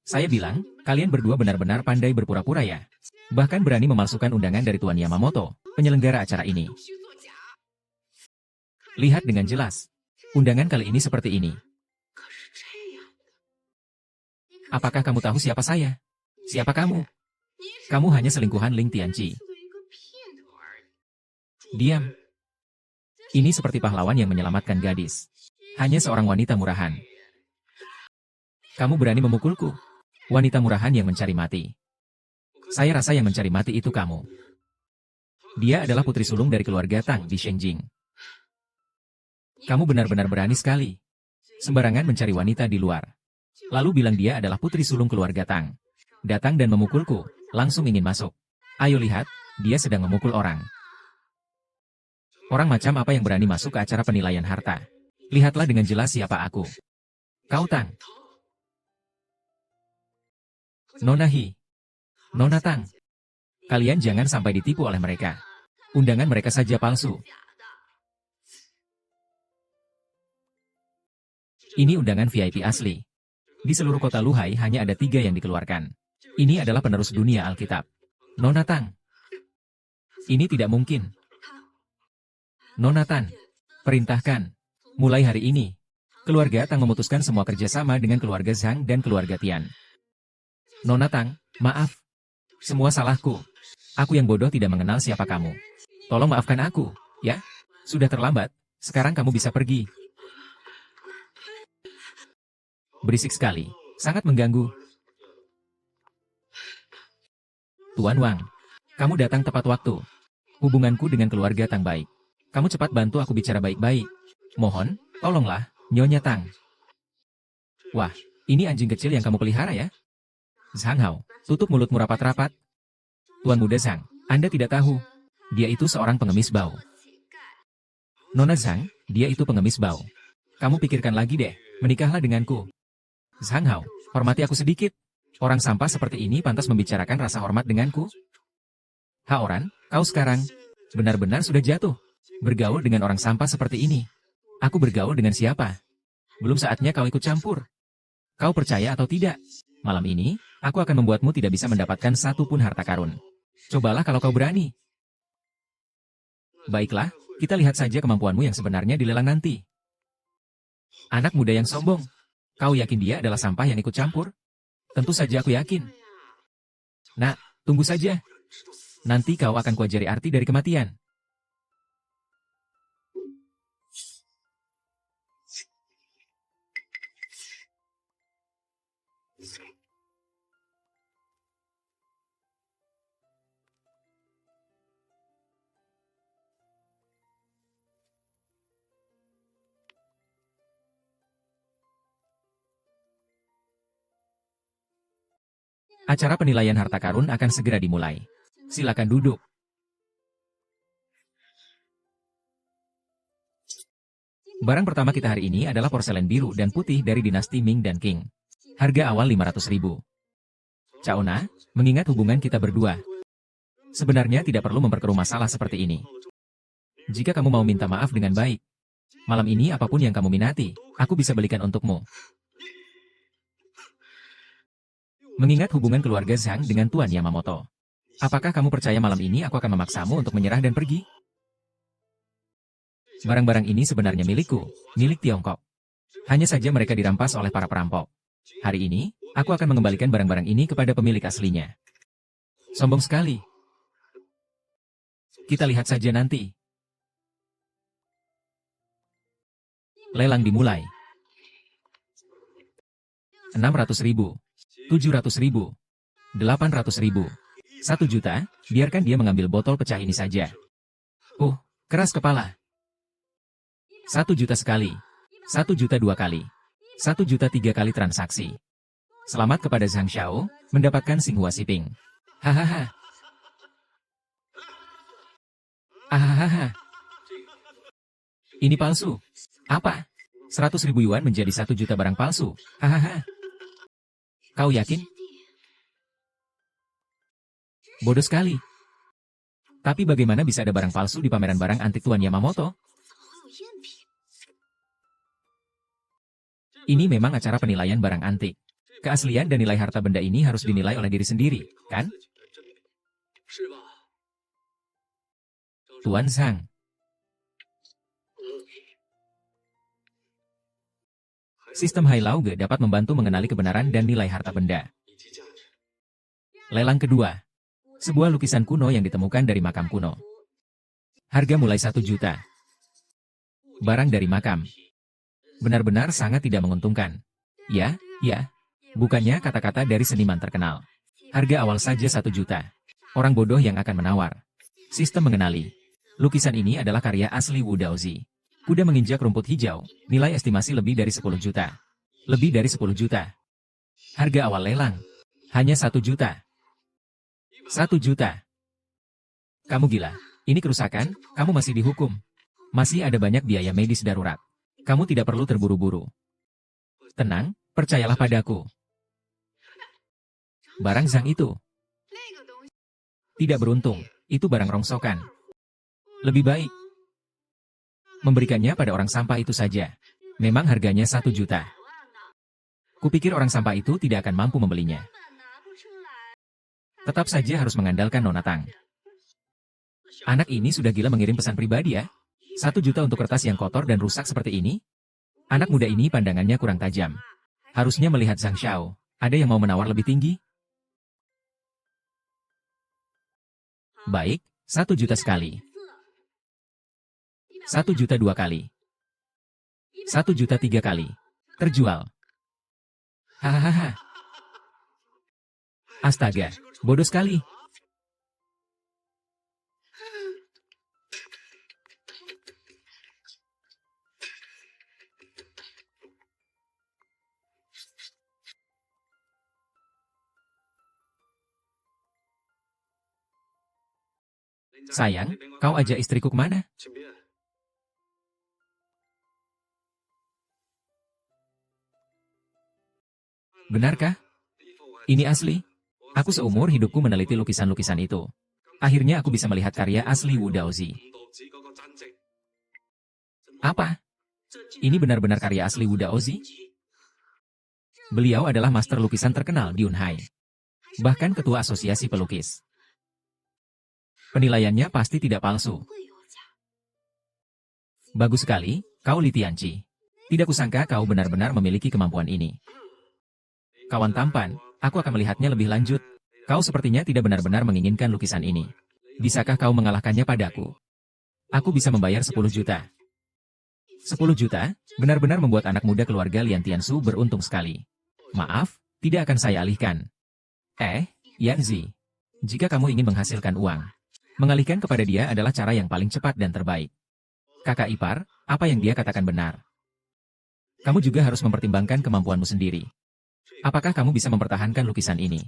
Saya bilang, kalian berdua benar-benar pandai berpura-pura ya. Bahkan berani memalsukan undangan dari Tuan Yamamoto, penyelenggara acara ini. Lihat dengan jelas. Undangan kali ini seperti ini. Apakah kamu tahu siapa saya? Siapa kamu? Kamu hanya selingkuhan Lin Tianqi. Diam. Ini seperti pahlawan yang menyelamatkan gadis. Hanya seorang wanita murahan. Kamu berani memukulku? Wanita murahan yang mencari mati. Saya rasa yang mencari mati itu kamu. Dia adalah putri sulung dari keluarga Tang di Shengjing. Kamu benar-benar berani sekali. Sembarangan mencari wanita di luar. Lalu bilang dia adalah putri sulung keluarga Tang. Datang dan memukulku, langsung ingin masuk. Ayo lihat, dia sedang memukul orang. Orang macam apa yang berani masuk ke acara penilaian harta? Lihatlah dengan jelas siapa aku. Kau Tang. Nona Hi. Nona Tang. Kalian jangan sampai ditipu oleh mereka. Undangan mereka saja palsu. Ini undangan VIP asli. Di seluruh kota Luhai hanya ada 3 yang dikeluarkan. Ini adalah penerus dunia Alkitab. Nona Tang. Ini tidak mungkin. Nona Tang. Perintahkan. Mulai hari ini, keluarga Tang memutuskan semua kerjasama dengan keluarga Zhang dan keluarga Tian. Nona Tang, maaf. Semua salahku. Aku yang bodoh tidak mengenal siapa kamu. Tolong maafkan aku, ya? Sudah terlambat, sekarang kamu bisa pergi. Berisik sekali, sangat mengganggu. Tuan Wang, kamu datang tepat waktu. Hubunganku dengan keluarga Tang baik. Kamu cepat bantu aku bicara baik-baik. Mohon, tolonglah, Nyonya Tang. Wah, ini anjing kecil yang kamu pelihara ya? Zhang Hao, tutup mulutmu rapat-rapat. Tuan Muda Zhang, Anda tidak tahu. Dia itu seorang pengemis bau. Nona Zhang, dia itu pengemis bau. Kamu pikirkan lagi deh, menikahlah denganku. Zhang Hao, hormati aku sedikit. Orang sampah seperti ini pantas membicarakan rasa hormat denganku. Haoran, kau sekarang benar-benar sudah jatuh. Bergaul dengan orang sampah seperti ini. Aku bergaul dengan siapa? Belum saatnya kau ikut campur. Kau percaya atau tidak? Malam ini, aku akan membuatmu tidak bisa mendapatkan satu pun harta karun. Cobalah kalau kau berani. Baiklah, kita lihat saja kemampuanmu yang sebenarnya di lelang nanti. Anak muda yang sombong. Kau yakin dia adalah sampah yang ikut campur? Tentu saja aku yakin. Nak, tunggu saja. Nanti kau akan kuajari arti dari kematian. Acara penilaian harta karun akan segera dimulai. Silakan duduk. Barang pertama kita hari ini adalah porselen biru dan putih dari dinasti Ming dan Qing. Harga awal 500.000. Caona, mengingat hubungan kita berdua, sebenarnya tidak perlu memperkeruh masalah seperti ini. Jika kamu mau minta maaf dengan baik, malam ini apapun yang kamu minati, aku bisa belikan untukmu. Mengingat hubungan keluarga Zhang dengan Tuan Yamamoto, apakah kamu percaya malam ini aku akan memaksamu untuk menyerah dan pergi? Barang-barang ini sebenarnya milikku, milik Tiongkok. Hanya saja mereka dirampas oleh para perampok. Hari ini, aku akan mengembalikan barang-barang ini kepada pemilik aslinya. Sombong sekali. Kita lihat saja nanti. Lelang dimulai. 600.000. 700.000. 800.000. 1 juta, biarkan dia mengambil botol pecah ini saja. Keras kepala. 1 juta sekali. 1 juta 2 kali. 1 juta 3 kali transaksi. Selamat kepada Zhang Xiao, mendapatkan Xinghua Shipping. Hahaha. Hahaha. Ini palsu. Apa? 100.000 yuan menjadi 1 juta barang palsu. Hahaha. Kau yakin? Bodoh sekali. Tapi bagaimana bisa ada barang palsu di pameran barang antik Tuan Yamamoto? Ini memang acara penilaian barang antik. Keaslian dan nilai harta benda ini harus dinilai oleh diri sendiri, kan? Tuan Zhang. Sistem Hai Lao Ge dapat membantu mengenali kebenaran dan nilai harta benda. Lelang kedua. Sebuah lukisan kuno yang ditemukan dari makam kuno. Harga mulai 1 juta. Barang dari makam. Benar-benar sangat tidak menguntungkan. Ya. Bukannya kata-kata dari seniman terkenal. Harga awal saja 1 juta. Orang bodoh yang akan menawar. Sistem mengenali. Lukisan ini adalah karya asli Wu Daozi. Kuda menginjak rumput hijau, nilai estimasi lebih dari 10 juta. Lebih dari 10 juta. Harga awal lelang. Hanya 1 juta. 1 juta. Kamu gila. Ini kerusakan, kamu masih dihukum. Masih ada banyak biaya medis darurat. Kamu tidak perlu terburu-buru. Tenang, percayalah padaku. Barang Zhang itu tidak beruntung, itu barang rongsokan. Lebih baik memberikannya pada orang sampah itu saja. Memang harganya 1 juta. Kupikir orang sampah itu tidak akan mampu membelinya. Tetap saja harus mengandalkan Nona Tang. Anak ini sudah gila mengirim pesan pribadi ya? 1 juta untuk kertas yang kotor dan rusak seperti ini? Anak muda ini pandangannya kurang tajam. Harusnya melihat Zhang Xiao. Ada yang mau menawar lebih tinggi? Baik, 1 juta sekali. 1 juta 2 kali. 1 juta 3 kali. Terjual. Hahaha. Astaga, bodoh sekali. Sayang, kau ajak istriku kemana? Benarkah? Ini asli? Aku seumur hidupku meneliti lukisan-lukisan itu. Akhirnya aku bisa melihat karya asli Wu Daozi. Apa? Ini benar-benar karya asli Wu Daozi? Beliau adalah master lukisan terkenal di Yunhai. Bahkan ketua asosiasi pelukis. Penilaiannya pasti tidak palsu. Bagus sekali, kau Li Tianqi. Tidak kusangka kau benar-benar memiliki kemampuan ini. Kawan tampan, aku akan melihatnya lebih lanjut. Kau sepertinya tidak benar-benar menginginkan lukisan ini. Bisakah kau mengalahkannya padaku? Aku bisa membayar 10 juta. 10 juta, benar-benar membuat anak muda keluarga Lian Tiansu beruntung sekali. Maaf, tidak akan saya alihkan. Yanzi, jika kamu ingin menghasilkan uang, mengalihkan kepada dia adalah cara yang paling cepat dan terbaik. Kakak ipar, apa yang dia katakan benar. Kamu juga harus mempertimbangkan kemampuanmu sendiri. Apakah kamu bisa mempertahankan lukisan ini?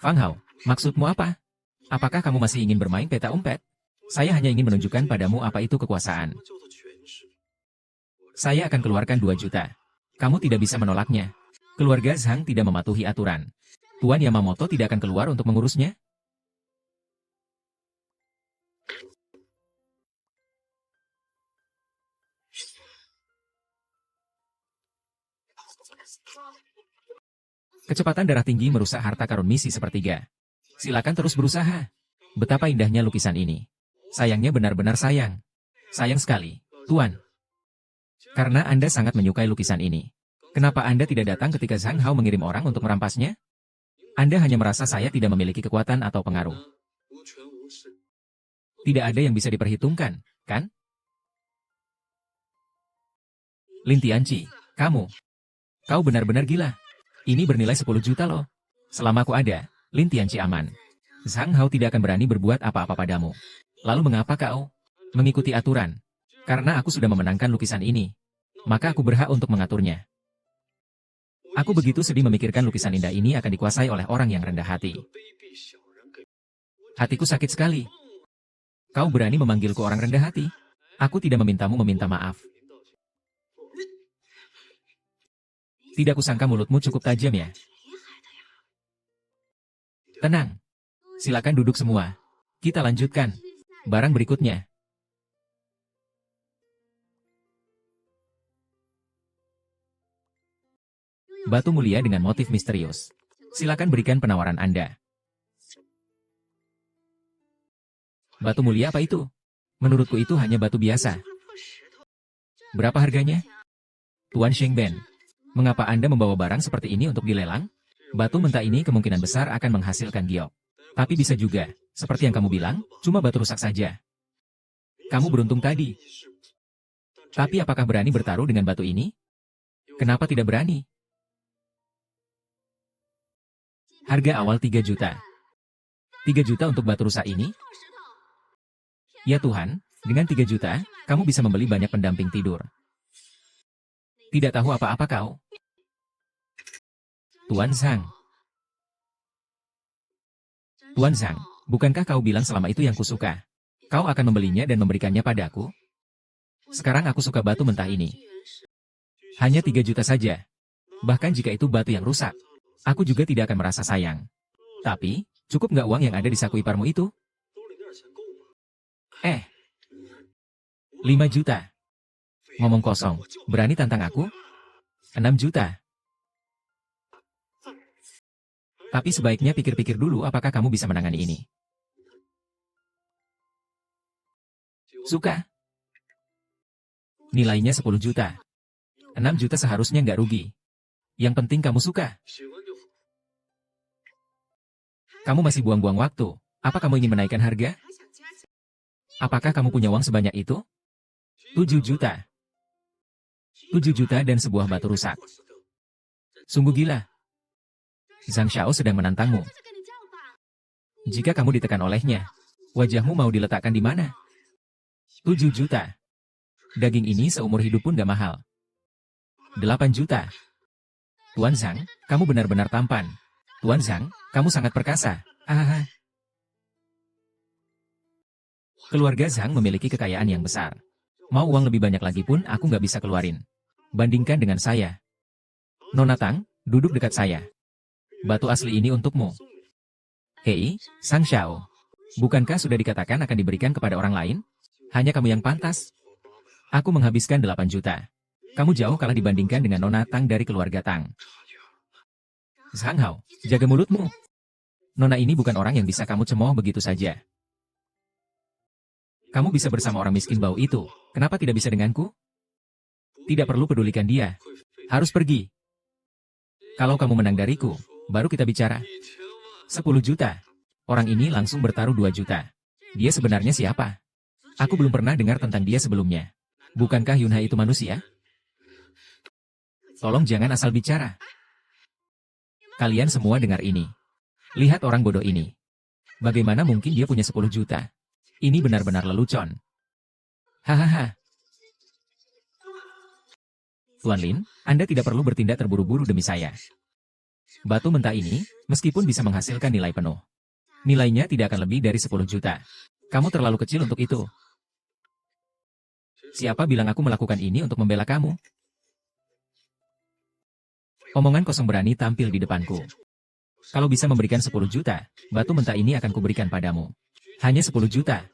Fang Hao, maksudmu apa? Apakah kamu masih ingin bermain peta umpet? Saya hanya ingin menunjukkan padamu apa itu kekuasaan. Saya akan keluarkan 2 juta. Kamu tidak bisa menolaknya. Keluarga Zhang tidak mematuhi aturan. Tuan Yamamoto tidak akan keluar untuk mengurusnya? Kecepatan darah tinggi merusak harta karun misi sepertiga. Silakan terus berusaha. Betapa indahnya lukisan ini. Sayangnya benar-benar sayang. Sayang sekali, Tuan. Karena Anda sangat menyukai lukisan ini. Kenapa Anda tidak datang ketika Zhang Hao mengirim orang untuk merampasnya? Anda hanya merasa saya tidak memiliki kekuatan atau pengaruh. Tidak ada yang bisa diperhitungkan, kan? Lin Tianqi, kau benar-benar gila. Ini bernilai 10 juta loh. Selama aku ada, Lin Tianqi aman. Zhang Hao tidak akan berani berbuat apa-apa padamu. Lalu mengapa kau mengikuti aturan? Karena aku sudah memenangkan lukisan ini. Maka aku berhak untuk mengaturnya. Aku begitu sedih memikirkan lukisan indah ini akan dikuasai oleh orang yang rendah hati. Hatiku sakit sekali. Kau berani memanggilku orang rendah hati? Aku tidak memintamu meminta maaf. Tidak kusangka mulutmu cukup tajam ya. Tenang. Silakan duduk semua. Kita lanjutkan. Barang berikutnya. Batu mulia dengan motif misterius. Silakan berikan penawaran Anda. Batu mulia apa itu? Menurutku itu hanya batu biasa. Berapa harganya? Tuan Shengben, mengapa Anda membawa barang seperti ini untuk dilelang? Batu mentah ini kemungkinan besar akan menghasilkan giok. Tapi bisa juga, seperti yang kamu bilang, cuma batu rusak saja. Kamu beruntung tadi. Tapi apakah berani bertaruh dengan batu ini? Kenapa tidak berani? Harga awal 3 juta. 3 juta untuk batu rusak ini? Ya Tuhan, dengan 3 juta, kamu bisa membeli banyak pendamping tidur. Tidak tahu apa-apa kau. Tuan Zhang. Tuan Zhang, bukankah kau bilang selama itu yang kusuka? Kau akan membelinya dan memberikannya padaku? Sekarang aku suka batu mentah ini. Hanya 3 juta saja. Bahkan jika itu batu yang rusak, aku juga tidak akan merasa sayang. Tapi, cukup nggak uang yang ada di saku iparmu itu? 5 juta. Ngomong kosong, berani tantang aku? 6 juta. Tapi sebaiknya pikir-pikir dulu apakah kamu bisa menangani ini. Suka? Nilainya 10 juta. 6 juta seharusnya nggak rugi. Yang penting kamu suka. Kamu masih buang-buang waktu. Apa kamu ingin menaikkan harga? Apakah kamu punya uang sebanyak itu? 7 juta. 7 juta dan sebuah batu rusak. Sungguh gila. Zhang Xiao sedang menantangmu. Jika kamu ditekan olehnya, wajahmu mau diletakkan di mana? 7 juta. Daging ini seumur hidup pun gak mahal. 8 juta. Tuan Zhang, kamu benar-benar tampan. Tuan Zhang, kamu sangat perkasa. Ah. Keluarga Zhang memiliki kekayaan yang besar. Mau uang lebih banyak lagi pun aku nggak bisa keluarin. Bandingkan dengan saya. Nona Tang, duduk dekat saya. Batu asli ini untukmu. Hei, Sang Xiao. Bukankah sudah dikatakan akan diberikan kepada orang lain? Hanya kamu yang pantas. Aku menghabiskan 8 juta. Kamu jauh kalah dibandingkan dengan Nona Tang dari keluarga Tang. Zhang Hao, jaga mulutmu. Nona ini bukan orang yang bisa kamu cemooh begitu saja. Kamu bisa bersama orang miskin bau itu, kenapa tidak bisa denganku? Tidak perlu pedulikan dia. Harus pergi. Kalau kamu menang dariku, baru kita bicara. 10 juta. Orang ini langsung bertaruh 2 juta. Dia sebenarnya siapa? Aku belum pernah dengar tentang dia sebelumnya. Bukankah Yunha itu manusia? Tolong jangan asal bicara. Kalian semua dengar ini. Lihat orang bodoh ini. Bagaimana mungkin dia punya 10 juta? Ini benar-benar lelucon. Hahaha. Tuan Lin, Anda tidak perlu bertindak terburu-buru demi saya. Batu mentah ini, meskipun bisa menghasilkan nilai penuh, nilainya tidak akan lebih dari 10 juta. Kamu terlalu kecil untuk itu. Siapa bilang aku melakukan ini untuk membela kamu? Omongan kosong berani tampil di depanku. Kalau bisa memberikan 10 juta, batu mentah ini akan kuberikan padamu. Hanya 10 juta.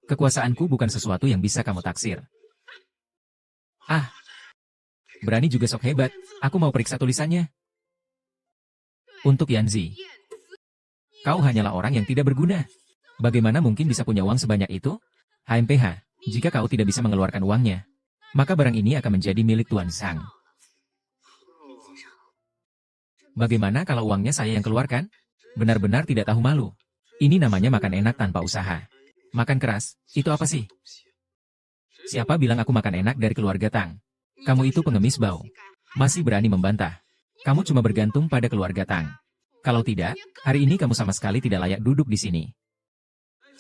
Kekuasaanku bukan sesuatu yang bisa kamu taksir. Ah, berani juga sok hebat. Aku mau periksa tulisannya. Untuk Yanzi. Kau hanyalah orang yang tidak berguna. Bagaimana mungkin bisa punya uang sebanyak itu? HMPH, jika kau tidak bisa mengeluarkan uangnya, maka barang ini akan menjadi milik Tuan Zhang. Bagaimana kalau uangnya saya yang keluarkan? Benar-benar tidak tahu malu. Ini namanya makan enak tanpa usaha. Makan keras, itu apa sih? Siapa bilang aku makan enak dari keluarga Tang? Kamu itu pengemis bau. Masih berani membantah. Kamu cuma bergantung pada keluarga Tang. Kalau tidak, hari ini kamu sama sekali tidak layak duduk di sini.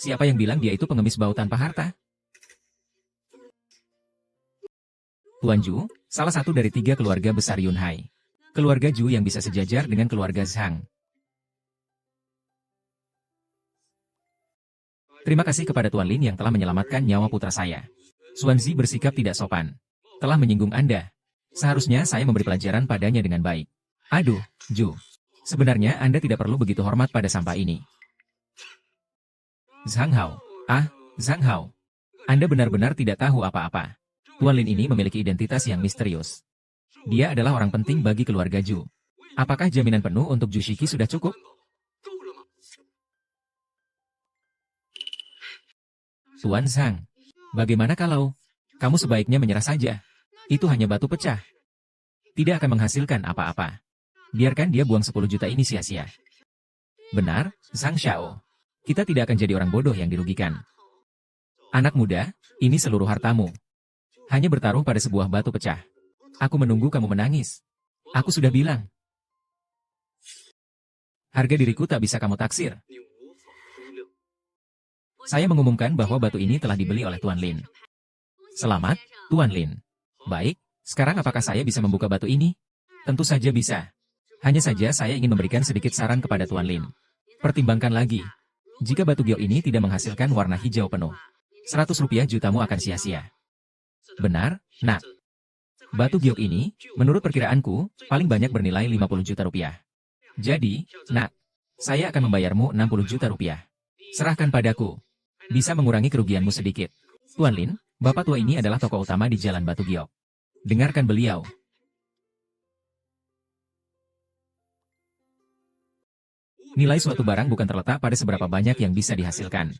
Siapa yang bilang dia itu pengemis bau tanpa harta? Tuan Ju, salah satu dari 3 keluarga besar Yunhai. Keluarga Ju yang bisa sejajar dengan keluarga Zhang. Terima kasih kepada Tuan Lin yang telah menyelamatkan nyawa putra saya. Xuanzi bersikap tidak sopan. Telah menyinggung Anda. Seharusnya saya memberi pelajaran padanya dengan baik. Aduh, Ju. Sebenarnya Anda tidak perlu begitu hormat pada sampah ini. Zhang Hao. Ah, Zhang Hao. Anda benar-benar tidak tahu apa-apa. Tuan Lin ini memiliki identitas yang misterius. Dia adalah orang penting bagi keluarga Ju. Apakah jaminan penuh untuk Ju Shiki sudah cukup? Tuan Zhang, bagaimana kalau kamu sebaiknya menyerah saja? Itu hanya batu pecah. Tidak akan menghasilkan apa-apa. Biarkan dia buang 10 juta ini sia-sia. Benar, Zhang Xiao. Kita tidak akan jadi orang bodoh yang dirugikan. Anak muda, ini seluruh hartamu. Hanya bertaruh pada sebuah batu pecah. Aku menunggu kamu menangis. Aku sudah bilang. Harga diriku tak bisa kamu taksir. Saya mengumumkan bahwa batu ini telah dibeli oleh Tuan Lin. Selamat, Tuan Lin. Baik, sekarang apakah saya bisa membuka batu ini? Tentu saja bisa. Hanya saja saya ingin memberikan sedikit saran kepada Tuan Lin. Pertimbangkan lagi. Jika batu giok ini tidak menghasilkan warna hijau penuh, 100 rupiah jutamu akan sia-sia. Benar, nak. Batu giok ini, menurut perkiraanku, paling banyak bernilai 50 juta rupiah. Jadi, nak, saya akan membayarmu 60 juta rupiah. Serahkan padaku. Bisa mengurangi kerugianmu sedikit. Tuan Lin, bapak tua ini adalah tokoh utama di Jalan Batu Giok. Dengarkan beliau. Nilai suatu barang bukan terletak pada seberapa banyak yang bisa dihasilkan.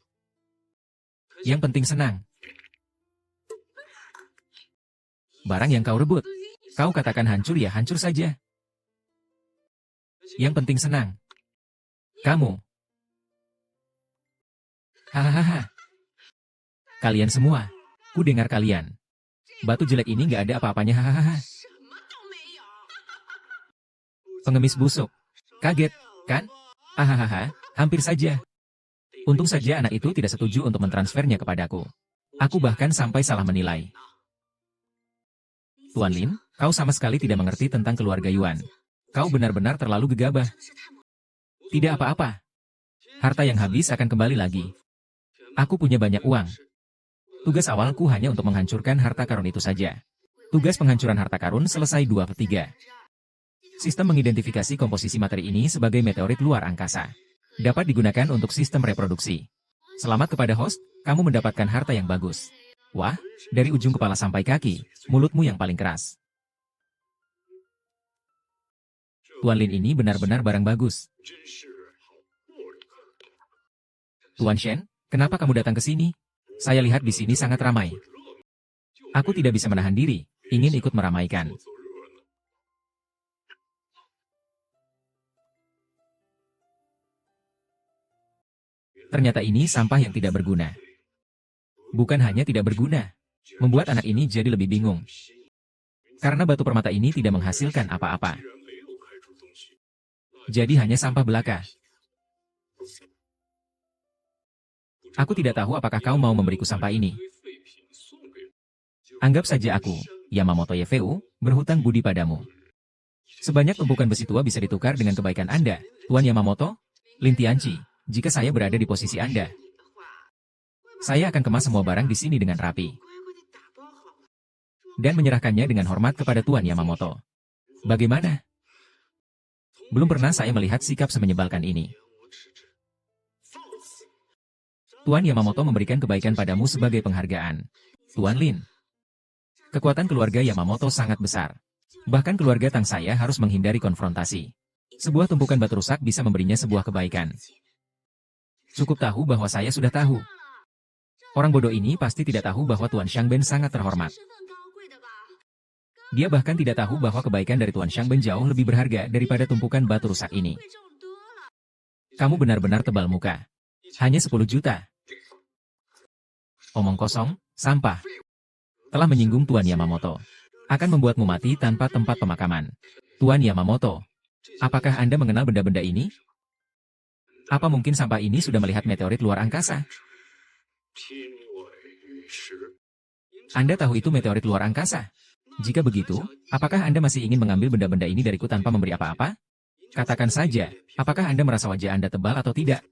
Yang penting senang. Barang yang kau rebut, kau katakan hancur ya hancur saja. Yang penting senang. Kamu. Hahaha. Kalian semua, ku dengar kalian. Batu jelek ini nggak ada apa-apanya hahaha. Pengemis busuk. Kaget, kan? Hahaha, hampir saja. Untung saja anak itu tidak setuju untuk mentransfernya kepadaku. Aku bahkan sampai salah menilai. Tuan Lin, kau sama sekali tidak mengerti tentang keluarga Yuan. Kau benar-benar terlalu gegabah. Tidak apa-apa. Harta yang habis akan kembali lagi. Aku punya banyak uang. Tugas awalku hanya untuk menghancurkan harta karun itu saja. Tugas penghancuran harta karun selesai 2/3. Sistem mengidentifikasi komposisi materi ini sebagai meteorit luar angkasa. Dapat digunakan untuk sistem reproduksi. Selamat kepada host, kamu mendapatkan harta yang bagus. Wah, dari ujung kepala sampai kaki, mulutmu yang paling keras. Tuan Lin ini benar-benar barang bagus. Tuan Shen, kenapa kamu datang ke sini? Saya lihat di sini sangat ramai. Aku tidak bisa menahan diri, ingin ikut meramaikan. Ternyata ini sampah yang tidak berguna. Bukan hanya tidak berguna, membuat anak ini jadi lebih bingung. Karena batu permata ini tidak menghasilkan apa-apa. Jadi hanya sampah belaka. Aku tidak tahu apakah kau mau memberiku sampah ini. Anggap saja aku, Yamamoto Yefeu, berhutang budi padamu. Sebanyak tumpukan besi tua bisa ditukar dengan kebaikan Anda, Tuan Yamamoto. Lin Tianqi, jika saya berada di posisi Anda, saya akan kemas semua barang di sini dengan rapi dan menyerahkannya dengan hormat kepada Tuan Yamamoto. Bagaimana? Belum pernah saya melihat sikap semenyebalkan ini. Tuan Yamamoto memberikan kebaikan padamu sebagai penghargaan. Tuan Lin, kekuatan keluarga Yamamoto sangat besar. Bahkan keluarga Tang saya harus menghindari konfrontasi. Sebuah tumpukan batu rusak bisa memberinya sebuah kebaikan. Cukup tahu bahwa saya sudah tahu. Orang bodoh ini pasti tidak tahu bahwa Tuan Xiangben sangat terhormat. Dia bahkan tidak tahu bahwa kebaikan dari Tuan Xiangben jauh lebih berharga daripada tumpukan batu rusak ini. Kamu benar-benar tebal muka. Hanya 10 juta. Omong kosong, sampah. Telah menyinggung Tuan Yamamoto. Akan membuatmu mati tanpa tempat pemakaman. Tuan Yamamoto, apakah Anda mengenal benda-benda ini? Apa mungkin sampah ini sudah melihat meteorit luar angkasa? Anda tahu itu meteorit luar angkasa? Jika begitu, apakah Anda masih ingin mengambil benda-benda ini dariku tanpa memberi apa-apa? Katakan saja, apakah Anda merasa wajah Anda tebal atau tidak?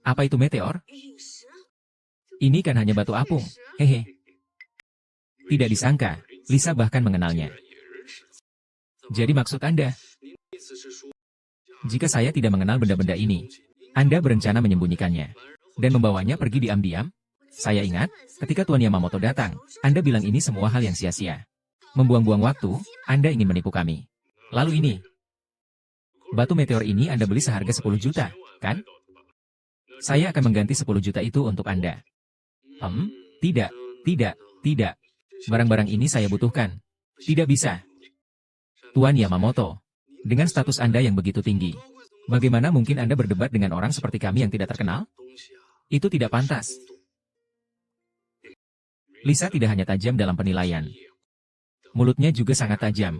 Apa itu meteor? Ini kan hanya batu apung, hehe. Tidak disangka, Lisa bahkan mengenalnya. Jadi maksud Anda, jika saya tidak mengenal benda-benda ini, Anda berencana menyembunyikannya dan membawanya pergi diam-diam? Saya ingat, ketika Tuan Yamamoto datang, Anda bilang ini semua hal yang sia-sia. Membuang-buang waktu, Anda ingin menipu kami. Lalu ini, batu meteor ini Anda beli seharga 10 juta, kan? Saya akan mengganti 10 juta itu untuk Anda. Tidak, tidak. Barang-barang ini saya butuhkan. Tidak bisa. Tuan Yamamoto, dengan status Anda yang begitu tinggi, bagaimana mungkin Anda berdebat dengan orang seperti kami yang tidak terkenal? Itu tidak pantas. Lisa tidak hanya tajam dalam penilaian. Mulutnya juga sangat tajam.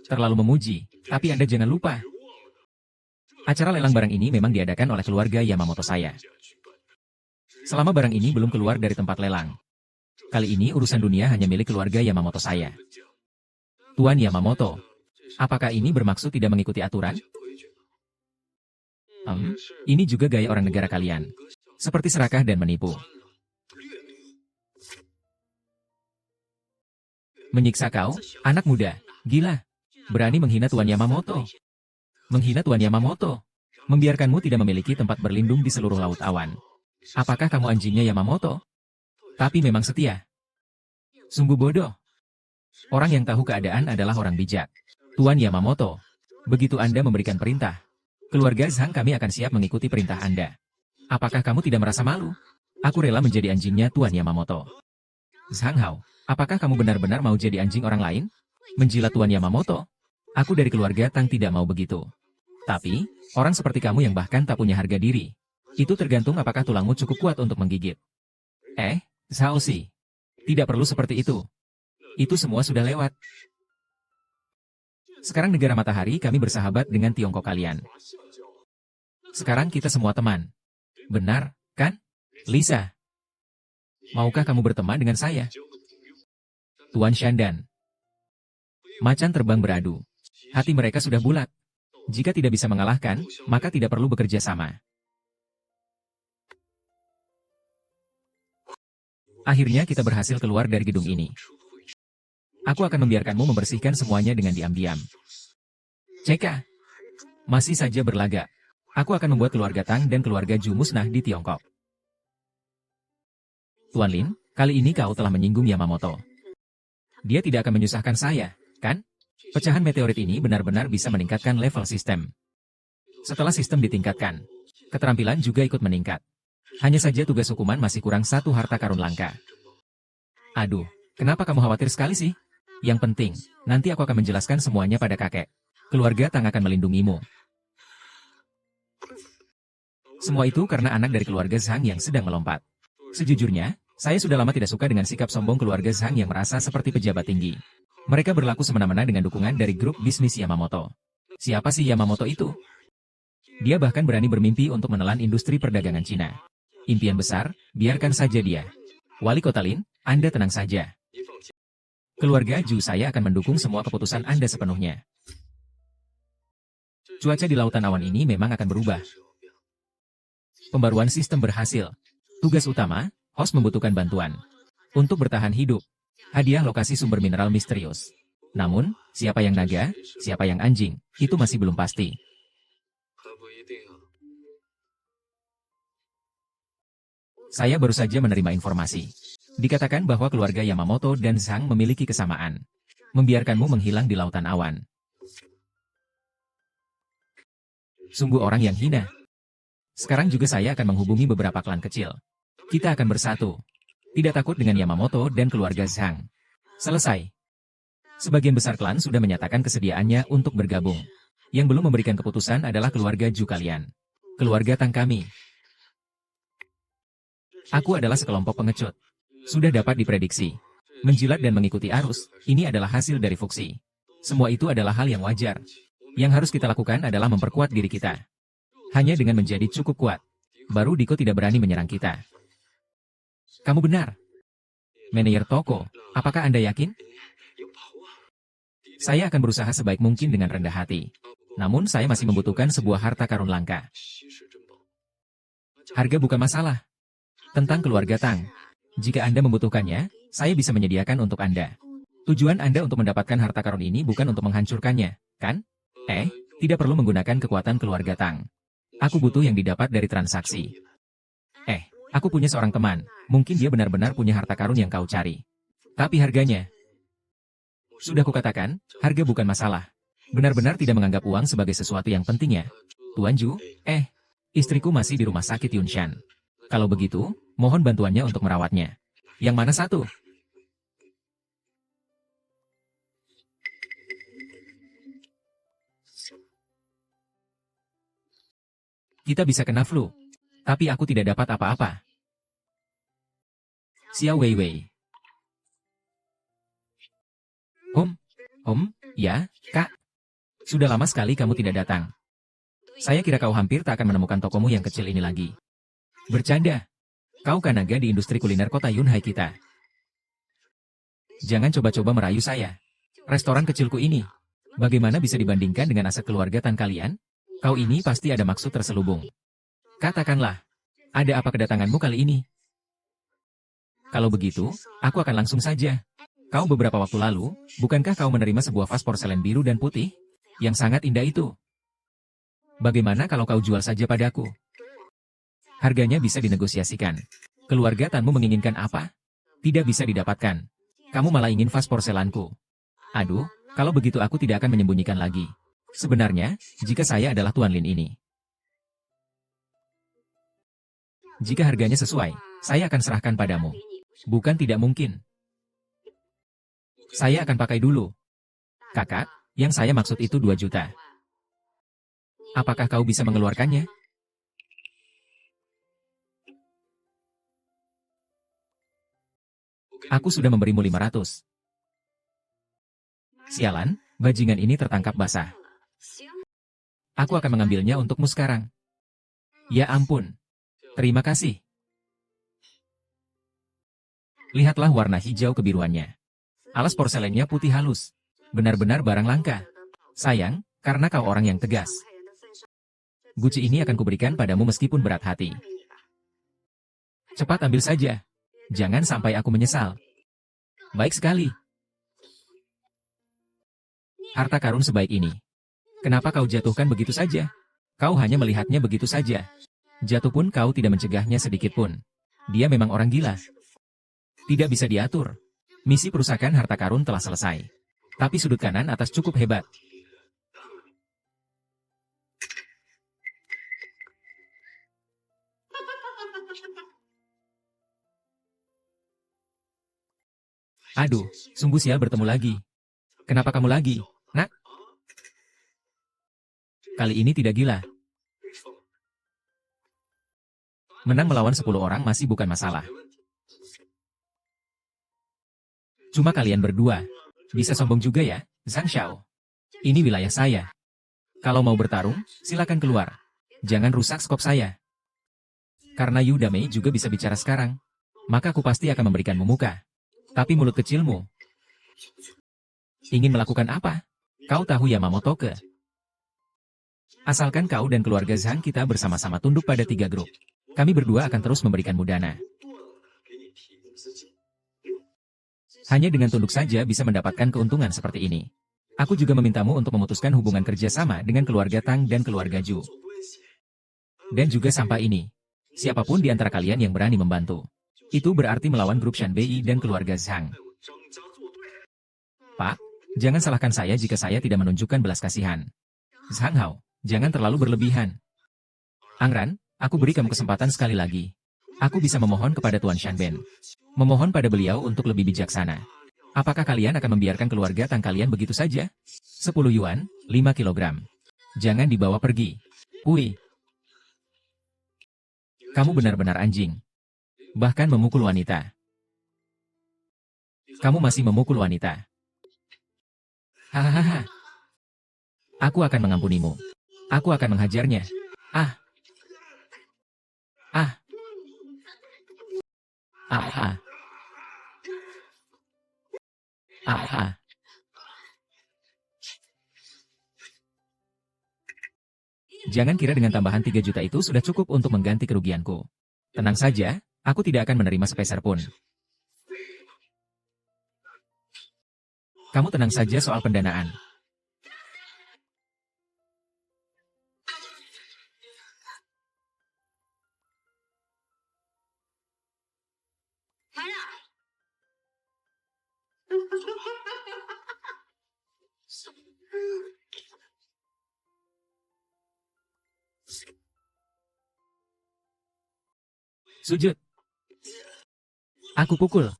Terlalu memuji, tapi Anda jangan lupa. Acara lelang barang ini memang diadakan oleh keluarga Yamamoto saya. Selama barang ini belum keluar dari tempat lelang. Kali ini urusan dunia hanya milik keluarga Yamamoto saya. Tuan Yamamoto, apakah ini bermaksud tidak mengikuti aturan? Ini juga gaya orang negara kalian. Seperti serakah dan menipu. Menyiksa kau, anak muda, gila. Berani menghina Tuan Yamamoto. Menghina Tuan Yamamoto. Membiarkanmu tidak memiliki tempat berlindung di seluruh laut awan. Apakah kamu anjingnya Yamamoto? Tapi memang setia. Sungguh bodoh. Orang yang tahu keadaan adalah orang bijak. Tuan Yamamoto, begitu Anda memberikan perintah, keluarga Zhang kami akan siap mengikuti perintah Anda. Apakah kamu tidak merasa malu? Aku rela menjadi anjingnya Tuan Yamamoto. Zhang Hao, apakah kamu benar-benar mau jadi anjing orang lain? Menjilat Tuan Yamamoto? Aku dari keluarga Tang tidak mau begitu. Tapi, orang seperti kamu yang bahkan tak punya harga diri. Itu tergantung apakah tulangmu cukup kuat untuk menggigit. Zhao Si. Tidak perlu seperti itu. Itu semua sudah lewat. Sekarang negara matahari kami bersahabat dengan Tiongkok kalian. Sekarang kita semua teman. Benar, kan? Lisa. Maukah kamu berteman dengan saya? Tuan Shandan. Macan terbang beradu. Hati mereka sudah bulat. Jika tidak bisa mengalahkan, maka tidak perlu bekerja sama. Akhirnya kita berhasil keluar dari gedung ini. Aku akan membiarkanmu membersihkan semuanya dengan diam-diam. Ceka. Masih saja berlagak. Aku akan membuat keluarga Tang dan keluarga Ju musnah di Tiongkok. Tuan Lin, kali ini kau telah menyinggung Yamamoto. Dia tidak akan menyusahkan saya, kan? Pecahan meteorit ini benar-benar bisa meningkatkan level sistem. Setelah sistem ditingkatkan, keterampilan juga ikut meningkat. Hanya saja tugas hukuman masih kurang 1 harta karun langka. Aduh, kenapa kamu khawatir sekali sih? Yang penting, nanti aku akan menjelaskan semuanya pada kakek. Keluarga Tang akan melindungimu. Semua itu karena anak dari keluarga Zhang yang sedang melompat. Sejujurnya, saya sudah lama tidak suka dengan sikap sombong keluarga Zhang yang merasa seperti pejabat tinggi. Mereka berlaku semena-mena dengan dukungan dari grup bisnis Yamamoto. Siapa sih Yamamoto itu? Dia bahkan berani bermimpi untuk menelan industri perdagangan Cina. Impian besar, biarkan saja dia. Wali Kota Lin, Anda tenang saja. Keluarga Ju saya akan mendukung semua keputusan Anda sepenuhnya. Cuaca di lautan awan ini memang akan berubah. Pembaruan sistem berhasil. Tugas utama, host membutuhkan bantuan. Untuk bertahan hidup, hadiah lokasi sumber mineral misterius. Namun, siapa yang naga, siapa yang anjing, itu masih belum pasti. Saya baru saja menerima informasi. Dikatakan bahwa keluarga Yamamoto dan Zhang memiliki kesamaan. Membiarkanmu menghilang di lautan awan. Sungguh orang yang hina. Sekarang juga saya akan menghubungi beberapa klan kecil. Kita akan bersatu. Tidak takut dengan Yamamoto dan keluarga Zhang. Selesai. Sebagian besar klan sudah menyatakan kesediaannya untuk bergabung. Yang belum memberikan keputusan adalah keluarga Ju kalian. Keluarga Tang kami. Aku adalah sekelompok pengecut. Sudah dapat diprediksi. Menjilat dan mengikuti arus, ini adalah hasil dari fuksi. Semua itu adalah hal yang wajar. Yang harus kita lakukan adalah memperkuat diri kita. Hanya dengan menjadi cukup kuat, baru Diko tidak berani menyerang kita. Kamu benar. Manajer toko, apakah Anda yakin? Saya akan berusaha sebaik mungkin dengan rendah hati. Namun saya masih membutuhkan sebuah harta karun langka. Harga bukan masalah. Tentang keluarga Tang. Jika Anda membutuhkannya, saya bisa menyediakan untuk Anda. Tujuan Anda untuk mendapatkan harta karun ini bukan untuk menghancurkannya, kan? Tidak perlu menggunakan kekuatan keluarga Tang. Aku butuh yang didapat dari transaksi. Aku punya seorang teman. Mungkin dia benar-benar punya harta karun yang kau cari. Tapi harganya. Sudah kukatakan, harga bukan masalah. Benar-benar tidak menganggap uang sebagai sesuatu yang penting ya. Tuan Ju, istriku masih di rumah sakit Yunshan. Kalau begitu, mohon bantuannya untuk merawatnya. Yang mana satu? Kita bisa kena flu. Tapi aku tidak dapat apa-apa. Xiao Weiwei. Ya, Kak. Sudah lama sekali kamu tidak datang. Saya kira kau hampir tak akan menemukan tokomu yang kecil ini lagi. Bercanda. Kau kanaga di industri kuliner kota Yunhai kita. Jangan coba-coba merayu saya. Restoran kecilku ini. Bagaimana bisa dibandingkan dengan aset keluarga Tan kalian? Kau ini pasti ada maksud terselubung. Katakanlah, ada apa kedatanganmu kali ini? Kalau begitu, aku akan langsung saja. Kau beberapa waktu lalu, bukankah kau menerima sebuah vas porselen biru dan putih? Yang sangat indah itu. Bagaimana kalau kau jual saja padaku? Harganya bisa dinegosiasikan. Keluarga Tanmu menginginkan apa? Tidak bisa didapatkan. Kamu malah ingin vas porselanku. Aduh, kalau begitu aku tidak akan menyembunyikan lagi. Sebenarnya, jika saya adalah Tuan Lin ini. Jika harganya sesuai, saya akan serahkan padamu. Bukan tidak mungkin. Saya akan pakai dulu. Kakak, yang saya maksud itu 2 juta. Apakah kau bisa mengeluarkannya? Aku sudah memberimu 500. Sialan, bajingan ini tertangkap basah. Aku akan mengambilnya untukmu sekarang. Ya ampun. Terima kasih. Lihatlah warna hijau kebiruannya. Alas porselennya putih halus. Benar-benar barang langka. Sayang, karena kau orang yang tegas. Guci ini akan kuberikan padamu meskipun berat hati. Cepat ambil saja. Jangan sampai aku menyesal. Baik sekali. Harta karun sebaik ini. Kenapa kau jatuhkan begitu saja? Kau hanya melihatnya begitu saja. Jatuh pun kau tidak mencegahnya sedikit pun. Dia memang orang gila. Tidak bisa diatur. Misi perusakan harta karun telah selesai. Tapi sudut kanan atas cukup hebat. Aduh, sungguh sial bertemu lagi. Kenapa kamu lagi, nak? Kali ini tidak gila. Menang melawan 10 orang masih bukan masalah. Cuma kalian berdua. Bisa sombong juga ya, Zhang Xiao. Ini wilayah saya. Kalau mau bertarung, silakan keluar. Jangan rusak skop saya. Karena Yu Damei juga bisa bicara sekarang. Maka aku pasti akan memberikanmu muka. Tapi mulut kecilmu. Ingin melakukan apa? Kau tahu Yamamoto ke? Asalkan kau dan keluarga Zhang kita bersama-sama tunduk pada 3 grup. Kami berdua akan terus memberikanmu dana. Hanya dengan tunduk saja bisa mendapatkan keuntungan seperti ini. Aku juga memintamu untuk memutuskan hubungan kerjasama dengan keluarga Tang dan keluarga Zhu. Dan juga sampai ini. Siapapun di antara kalian yang berani membantu. Itu berarti melawan grup Shan Bei dan keluarga Zhang. Pak, jangan salahkan saya jika saya tidak menunjukkan belas kasihan. Zhang Hao, jangan terlalu berlebihan. Angran, aku beri kamu kesempatan sekali lagi. Aku bisa memohon kepada Tuan Shanben. Memohon pada beliau untuk lebih bijaksana. Apakah kalian akan membiarkan keluarga Tang kalian begitu saja? 10 yuan, 5 kilogram. Jangan dibawa pergi. Ui. Kamu benar-benar anjing. Bahkan memukul wanita. Kamu masih memukul wanita. Hahaha. Aku akan mengampunimu. Aku akan menghajarnya. Ah. Ah. Ah. Ah. Ah. Jangan kira dengan tambahan 3 juta itu sudah cukup untuk mengganti kerugianku. Tenang saja, aku tidak akan menerima sepeser pun. Kamu tenang saja soal pendanaan. Sujud. Aku pukul.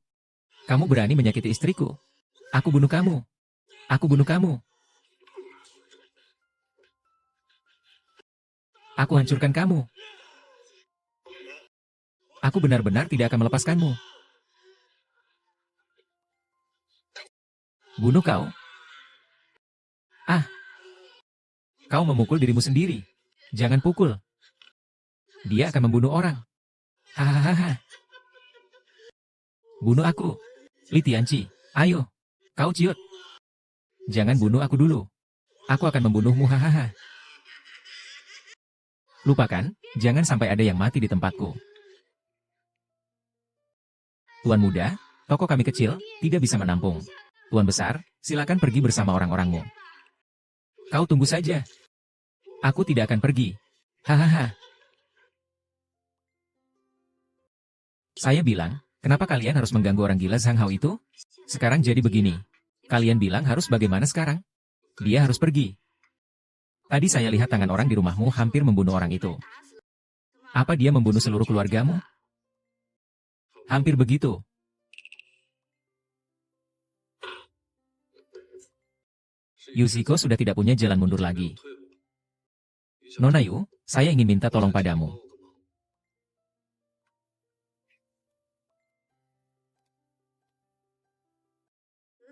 Kamu berani menyakiti istriku. Aku bunuh kamu. Aku bunuh kamu. Aku hancurkan kamu. Aku benar-benar tidak akan melepaskanmu. Bunuh kau. Ah. Kau memukul dirimu sendiri. Jangan pukul. Dia akan membunuh orang. Hahaha. Bunuh aku. Li Tianqi, ayo. Kau ciut. Jangan bunuh aku dulu. Aku akan membunuhmu, hahaha. Lupakan, jangan sampai ada yang mati di tempatku. Tuan muda, toko kami kecil, tidak bisa menampung. Tuan besar, silakan pergi bersama orang-orangmu. Kau tunggu saja. Aku tidak akan pergi. Hahaha. Saya bilang, kenapa kalian harus mengganggu orang gila Zhang Hao itu? Sekarang jadi begini. Kalian bilang harus bagaimana sekarang? Dia harus pergi. Tadi saya lihat tangan orang di rumahmu hampir membunuh orang itu. Apa dia membunuh seluruh keluargamu? Hampir begitu. Yuziko sudah tidak punya jalan mundur lagi. Nona Yu, saya ingin minta tolong padamu.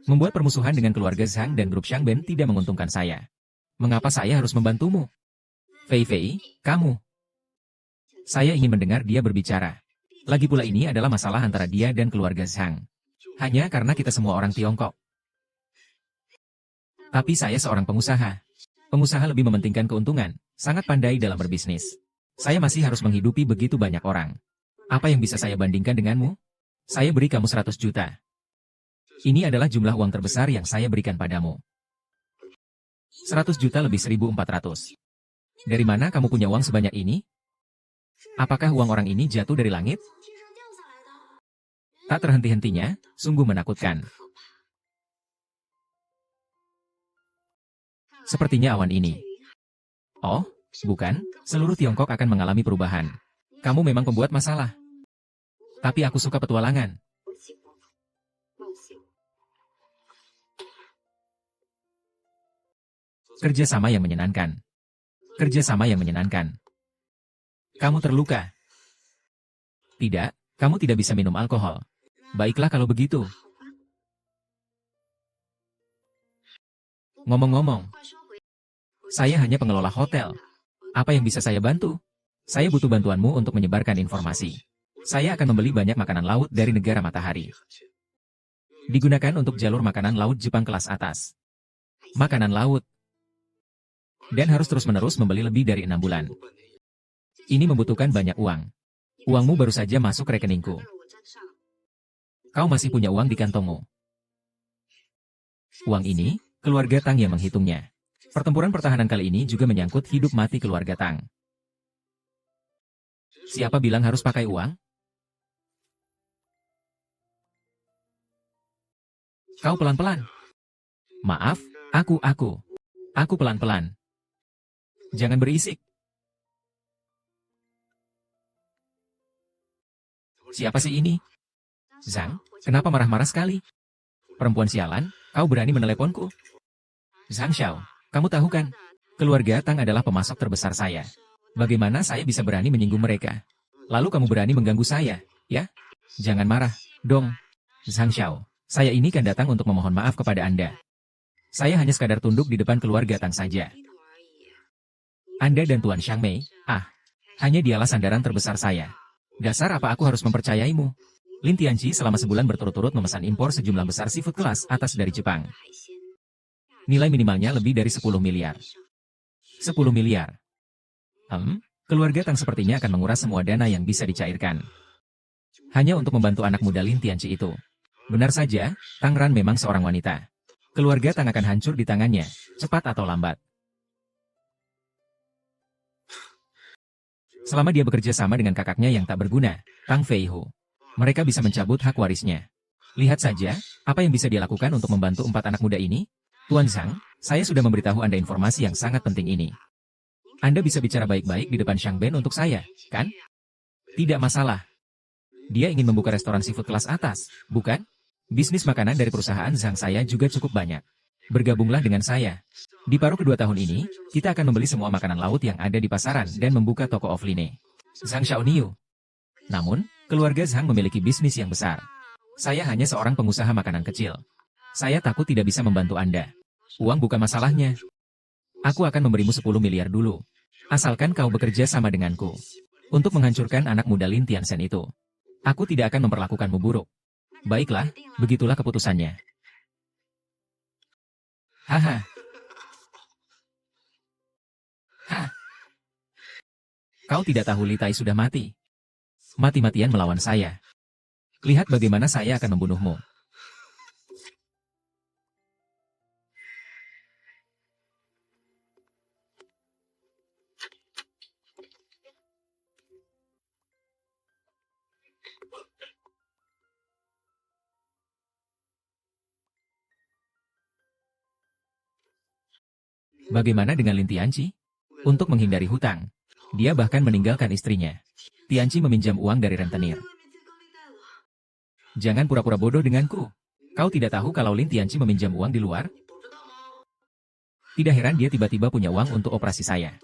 Membuat permusuhan dengan keluarga Zhang dan grup Xiangben tidak menguntungkan saya. Mengapa saya harus membantumu? Fei Fei, kamu. Saya ingin mendengar dia berbicara. Lagi pula ini adalah masalah antara dia dan keluarga Zhang. Hanya karena kita semua orang Tiongkok. Tapi saya seorang pengusaha. Pengusaha lebih mementingkan keuntungan, sangat pandai dalam berbisnis. Saya masih harus menghidupi begitu banyak orang. Apa yang bisa saya bandingkan denganmu? Saya beri kamu 100 juta. Ini adalah jumlah uang terbesar yang saya berikan padamu. 100 juta lebih 1.400. Dari mana kamu punya uang sebanyak ini? Apakah uang orang ini jatuh dari langit? Tak terhenti-hentinya, sungguh menakutkan. Sepertinya awan ini. Oh, bukan, seluruh Tiongkok akan mengalami perubahan. Kamu memang pembuat masalah. Tapi aku suka petualangan. Kerjasama yang menyenangkan. Kerjasama yang menyenangkan. Kamu terluka. Tidak, kamu tidak bisa minum alkohol. Baiklah kalau begitu. Ngomong-ngomong, saya hanya pengelola hotel. Apa yang bisa saya bantu? Saya butuh bantuanmu untuk menyebarkan informasi. Saya akan membeli banyak makanan laut dari negara matahari. Digunakan untuk jalur makanan laut Jepang kelas atas. Makanan laut. Dan harus terus-menerus membeli lebih dari 6 bulan. Ini membutuhkan banyak uang. Uangmu baru saja masuk rekeningku. Kau masih punya uang di kantongmu. Uang ini, keluarga Tang yang menghitungnya. Pertempuran pertahanan kali ini juga menyangkut hidup mati keluarga Tang. Siapa bilang harus pakai uang? Kau pelan-pelan. Maaf, aku pelan-pelan. Jangan berisik. Siapa sih ini? Zhang, kenapa marah-marah sekali? Perempuan sialan, kau berani meneleponku? Zhang Xiao, kamu tahu kan? Keluarga Tang adalah pemasok terbesar saya. Bagaimana saya bisa berani menyinggung mereka? Lalu kamu berani mengganggu saya, ya? Jangan marah, dong. Zhang Xiao, saya ini kan datang untuk memohon maaf kepada Anda. Saya hanya sekadar tunduk di depan keluarga Tang saja. Anda dan Tuan Xiang Mei, hanya dialah sandaran terbesar saya. Dasar apa aku harus mempercayaimu? Lin Tianqi selama sebulan berturut-turut memesan impor sejumlah besar seafood kelas atas dari Jepang. Nilai minimalnya lebih dari 10 miliar. 10 miliar. Keluarga Tang sepertinya akan menguras semua dana yang bisa dicairkan. Hanya untuk membantu anak muda Lin Tianqi itu. Benar saja, Tang Ran memang seorang wanita. Keluarga Tang akan hancur di tangannya, cepat atau lambat. Selama dia bekerja sama dengan kakaknya yang tak berguna, Tang Feihu, mereka bisa mencabut hak warisnya. Lihat saja, apa yang bisa dia lakukan untuk membantu 4 anak muda ini? Tuan Zhang, saya sudah memberitahu Anda informasi yang sangat penting ini. Anda bisa bicara baik-baik di depan Xiang Ben untuk saya, kan? Tidak masalah. Dia ingin membuka restoran seafood kelas atas, bukan? Bisnis makanan dari perusahaan Zhang saya juga cukup banyak. Bergabunglah dengan saya. Di paruh kedua tahun ini, kita akan membeli semua makanan laut yang ada di pasaran dan membuka toko offline. Zhang Xiaoniu. Namun, keluarga Zhang memiliki bisnis yang besar. Saya hanya seorang pengusaha makanan kecil. Saya takut tidak bisa membantu Anda. Uang bukan masalahnya. Aku akan memberimu 10 miliar dulu. Asalkan kau bekerja sama denganku. Untuk menghancurkan anak muda Lin Tianzhen itu. Aku tidak akan memperlakukanmu buruk. Baiklah, begitulah keputusannya. Haha. Kau tidak tahu Li Tai sudah mati. Mati-matian melawan saya. Lihat bagaimana saya akan membunuhmu. Bagaimana dengan Lin Tianqi? Untuk menghindari hutang, dia bahkan meninggalkan istrinya. Tianqi meminjam uang dari rentenir. Jangan pura-pura bodoh denganku. Kau tidak tahu kalau Lin Tianqi meminjam uang di luar? Tidak heran dia tiba-tiba punya uang untuk operasi saya.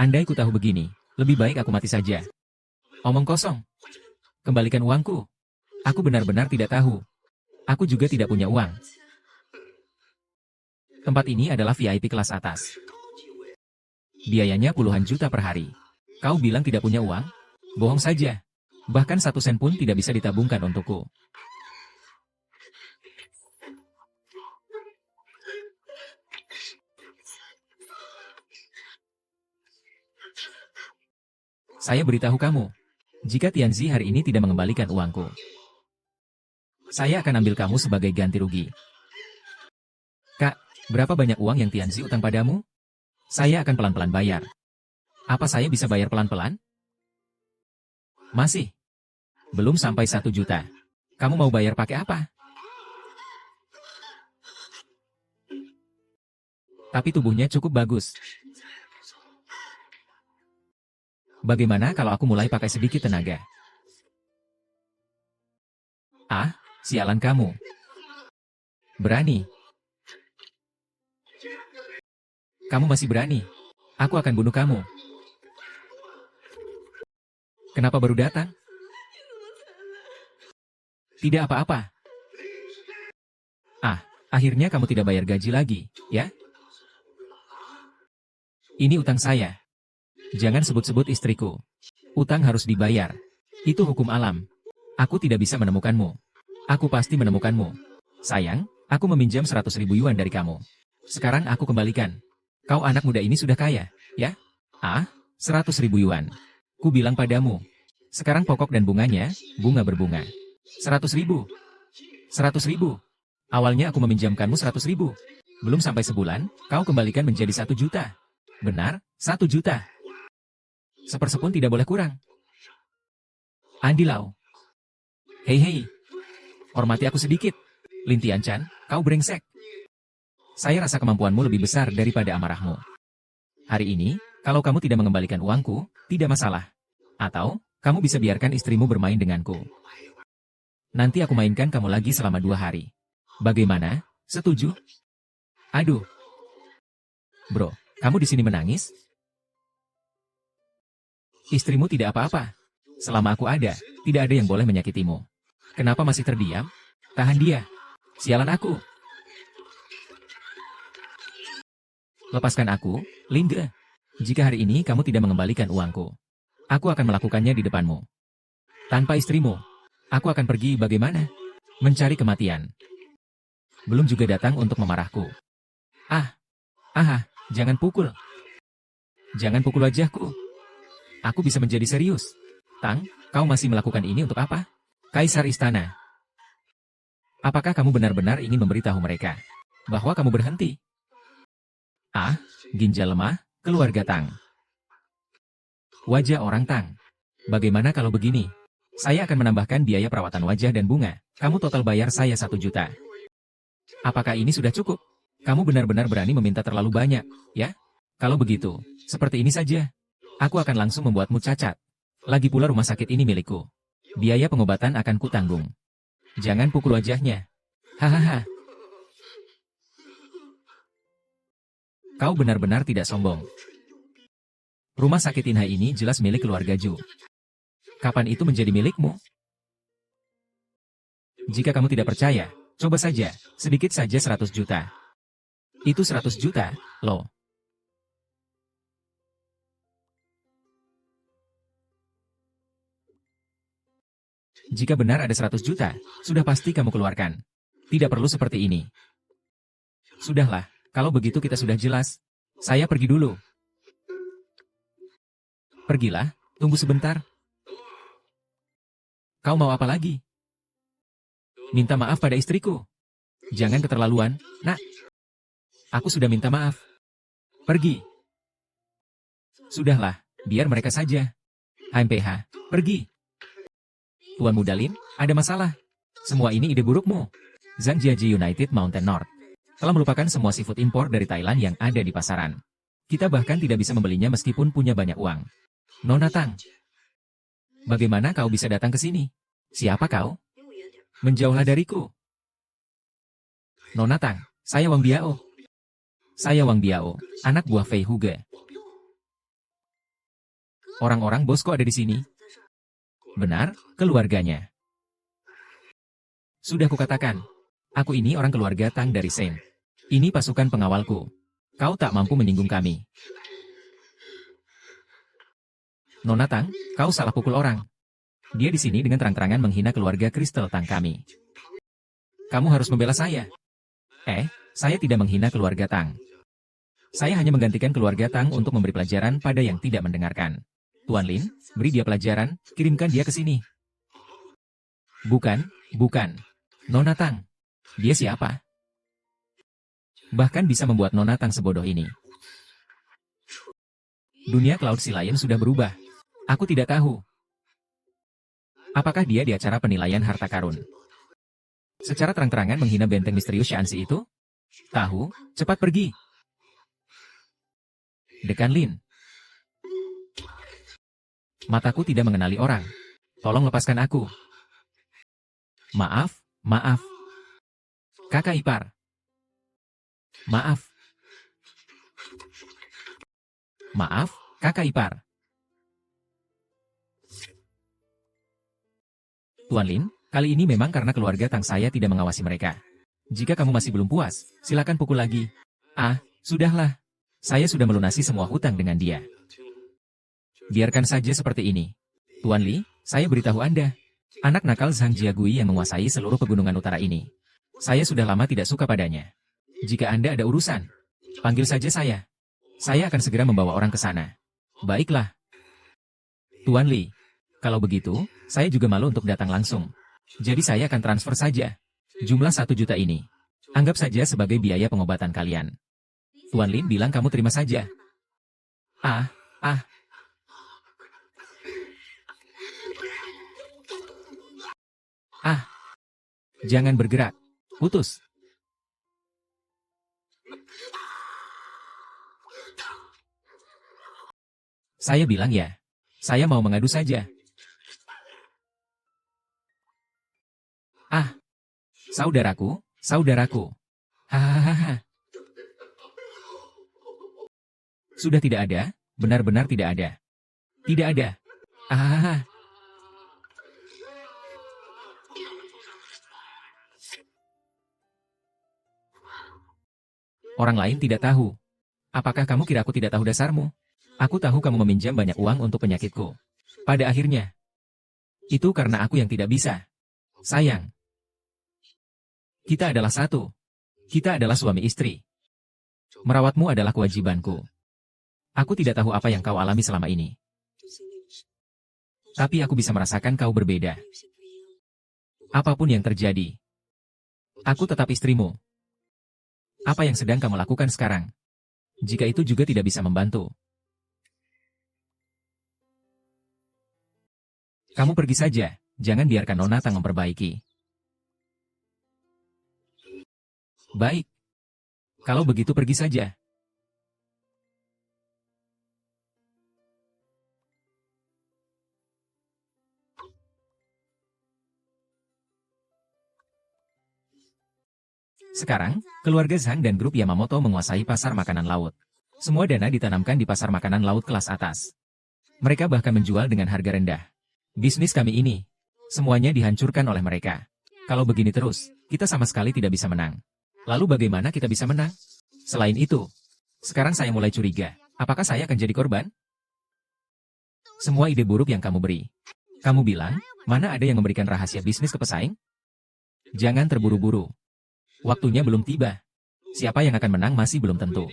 Andai ku tahu begini, lebih baik aku mati saja. Omong kosong. Kembalikan uangku. Aku benar-benar tidak tahu. Aku juga tidak punya uang. Tempat ini adalah VIP kelas atas. Biayanya puluhan juta per hari. Kau bilang tidak punya uang? Bohong saja. Bahkan 1 sen pun tidak bisa ditabungkan untukku. Saya beritahu kamu, jika Tianzi hari ini tidak mengembalikan uangku, saya akan ambil kamu sebagai ganti rugi. Kak, berapa banyak uang yang Tianzi utang padamu? Saya akan pelan-pelan bayar. Apa saya bisa bayar pelan-pelan? Masih. Belum sampai 1 juta. Kamu mau bayar pakai apa? Tapi tubuhnya cukup bagus. Bagaimana kalau aku mulai pakai sedikit tenaga? Sialan kamu. Berani. Kamu masih berani. Aku akan bunuh kamu. Kenapa baru datang? Tidak apa-apa. Akhirnya kamu tidak bayar gaji lagi, ya? Ini utang saya. Jangan sebut-sebut istriku. Utang harus dibayar. Itu hukum alam. Aku tidak bisa menemukanmu. Aku pasti menemukanmu. Sayang, aku meminjam 100.000 yuan dari kamu. Sekarang aku kembalikan. Kau anak muda ini sudah kaya, ya? Ah, 100.000 yuan. Ku bilang padamu. Sekarang pokok dan bunganya, bunga berbunga. 100.000. 100.000. Awalnya aku meminjamkanmu 100.000. Belum sampai sebulan, kau kembalikan menjadi 1 juta. Benar, 1 juta. Sepersepun tidak boleh kurang. Andi Lau. Hei hei. Hormati aku sedikit. Lin Tianchan, kau brengsek. Saya rasa kemampuanmu lebih besar daripada amarahmu. Hari ini, kalau kamu tidak mengembalikan uangku, tidak masalah. Atau, kamu bisa biarkan istrimu bermain denganku. Nanti aku mainkan kamu lagi selama 2 hari. Bagaimana? Setuju? Aduh. Bro, kamu di sini menangis? Istrimu tidak apa-apa. Selama aku ada, tidak ada yang boleh menyakitimu. Kenapa masih terdiam? Tahan dia. Sialan aku. Lepaskan aku, Linde. Jika hari ini kamu tidak mengembalikan uangku, aku akan melakukannya di depanmu. Tanpa istrimu, aku akan pergi bagaimana? Mencari kematian. Belum juga datang untuk memarahku. Jangan pukul. Jangan pukul wajahku. Aku bisa menjadi serius. Tang, kau masih melakukan ini untuk apa? Kaisar Istana. Apakah kamu benar-benar ingin memberitahu mereka bahwa kamu berhenti? Ginjal lemah, keluarga Tang. Wajah orang Tang. Bagaimana kalau begini? Saya akan menambahkan biaya perawatan wajah dan bunga. Kamu total bayar saya 1 juta. Apakah ini sudah cukup? Kamu benar-benar berani meminta terlalu banyak, ya? Kalau begitu, seperti ini saja. Aku akan langsung membuatmu cacat. Lagi pula rumah sakit ini milikku. Biaya pengobatan akan kutanggung. Jangan pukul wajahnya. Hahaha. Kau benar-benar tidak sombong. Rumah sakit Inha ini jelas milik keluarga Ju. Kapan itu menjadi milikmu? Jika kamu tidak percaya, coba saja, sedikit saja 100 juta. Itu 100 juta, loh. Jika benar ada 100 juta, sudah pasti kamu keluarkan. Tidak perlu seperti ini. Sudahlah, kalau begitu kita sudah jelas. Saya pergi dulu. Pergilah, tunggu sebentar. Kau mau apa lagi? Minta maaf pada istriku. Jangan keterlaluan, nak. Aku sudah minta maaf. Pergi. Sudahlah, biar mereka saja. HMPH, pergi. Tuan Muda Lin, ada masalah. Semua ini ide burukmu. Zhangjiajie United Mountain North telah melupakan semua seafood impor dari Thailand yang ada di pasaran. Kita bahkan tidak bisa membelinya meskipun punya banyak uang. Nona Tang, bagaimana kau bisa datang ke sini? Siapa kau? Menjauhlah dariku. Nona Tang, saya Wang Biao. Saya Wang Biao, anak buah Fei Huge. Orang-orang bos kok ada di sini? Benar, keluarganya. Sudah kukatakan, aku ini orang keluarga Tang dari Shen. Ini pasukan pengawalku. Kau tak mampu menyinggung kami. Nona Tang, kau salah pukul orang. Dia di sini dengan terang-terangan menghina keluarga Crystal Tang kami. Kamu harus membela saya. Saya tidak menghina keluarga Tang. Saya hanya menggantikan keluarga Tang untuk memberi pelajaran pada yang tidak mendengarkan. Tuan Lin, beri dia pelajaran, kirimkan dia ke sini. Bukan. Nona Tang. Dia siapa? Bahkan bisa membuat Nona Tang sebodoh ini. Dunia Cloud Sea Lion sudah berubah. Aku tidak tahu. Apakah dia di acara penilaian harta karun? Secara terang-terangan menghina benteng misterius Shanxi itu? Tahu, cepat pergi. Dekan Lin. Mataku tidak mengenali orang. Tolong lepaskan aku. Maaf. Kakak ipar. Maaf, kakak ipar. Tuan Lin, kali ini memang karena keluarga Tang saya tidak mengawasi mereka. Jika kamu masih belum puas, silakan pukul lagi. Sudahlah. Saya sudah melunasi semua hutang dengan dia. Biarkan saja seperti ini. Tuan Li, saya beritahu Anda. Anak nakal Zhang Jiagui yang menguasai seluruh pegunungan utara ini. Saya sudah lama tidak suka padanya. Jika Anda ada urusan, panggil saja saya. Saya akan segera membawa orang ke sana. Baiklah. Tuan Li, kalau begitu, saya juga malu untuk datang langsung. Jadi saya akan transfer saja. Jumlah 1 juta ini. Anggap saja sebagai biaya pengobatan kalian. Tuan Lin bilang kamu terima saja. Ah. Jangan bergerak. Putus. Saya bilang ya. Saya mau mengadu saja. Saudaraku. Hahaha. Sudah tidak ada? Benar-benar tidak ada. Tidak ada. Hahaha. Orang lain tidak tahu. Apakah kamu kira aku tidak tahu dasarmu? Aku tahu kamu meminjam banyak uang untuk penyakitku. Pada akhirnya, itu karena aku yang tidak bisa. Sayang. Kita adalah satu. Kita adalah suami istri. Merawatmu adalah kewajibanku. Aku tidak tahu apa yang kau alami selama ini. Tapi aku bisa merasakan kau berbeda. Apapun yang terjadi, aku tetap istrimu. Apa yang sedang kamu lakukan sekarang? Jika itu juga tidak bisa membantu, kamu pergi saja. Jangan biarkan Nona Tang memperbaiki. Baik. Kalau begitu pergi saja. Sekarang, keluarga Zhang dan grup Yamamoto menguasai pasar makanan laut. Semua dana ditanamkan di pasar makanan laut kelas atas. Mereka bahkan menjual dengan harga rendah. Bisnis kami ini, semuanya dihancurkan oleh mereka. Kalau begini terus, kita sama sekali tidak bisa menang. Lalu bagaimana kita bisa menang? Selain itu, sekarang saya mulai curiga, apakah saya akan jadi korban? Semua ide buruk yang kamu beri. Kamu bilang, mana ada yang memberikan rahasia bisnis ke pesaing? Jangan terburu-buru. Waktunya belum tiba. Siapa yang akan menang masih belum tentu.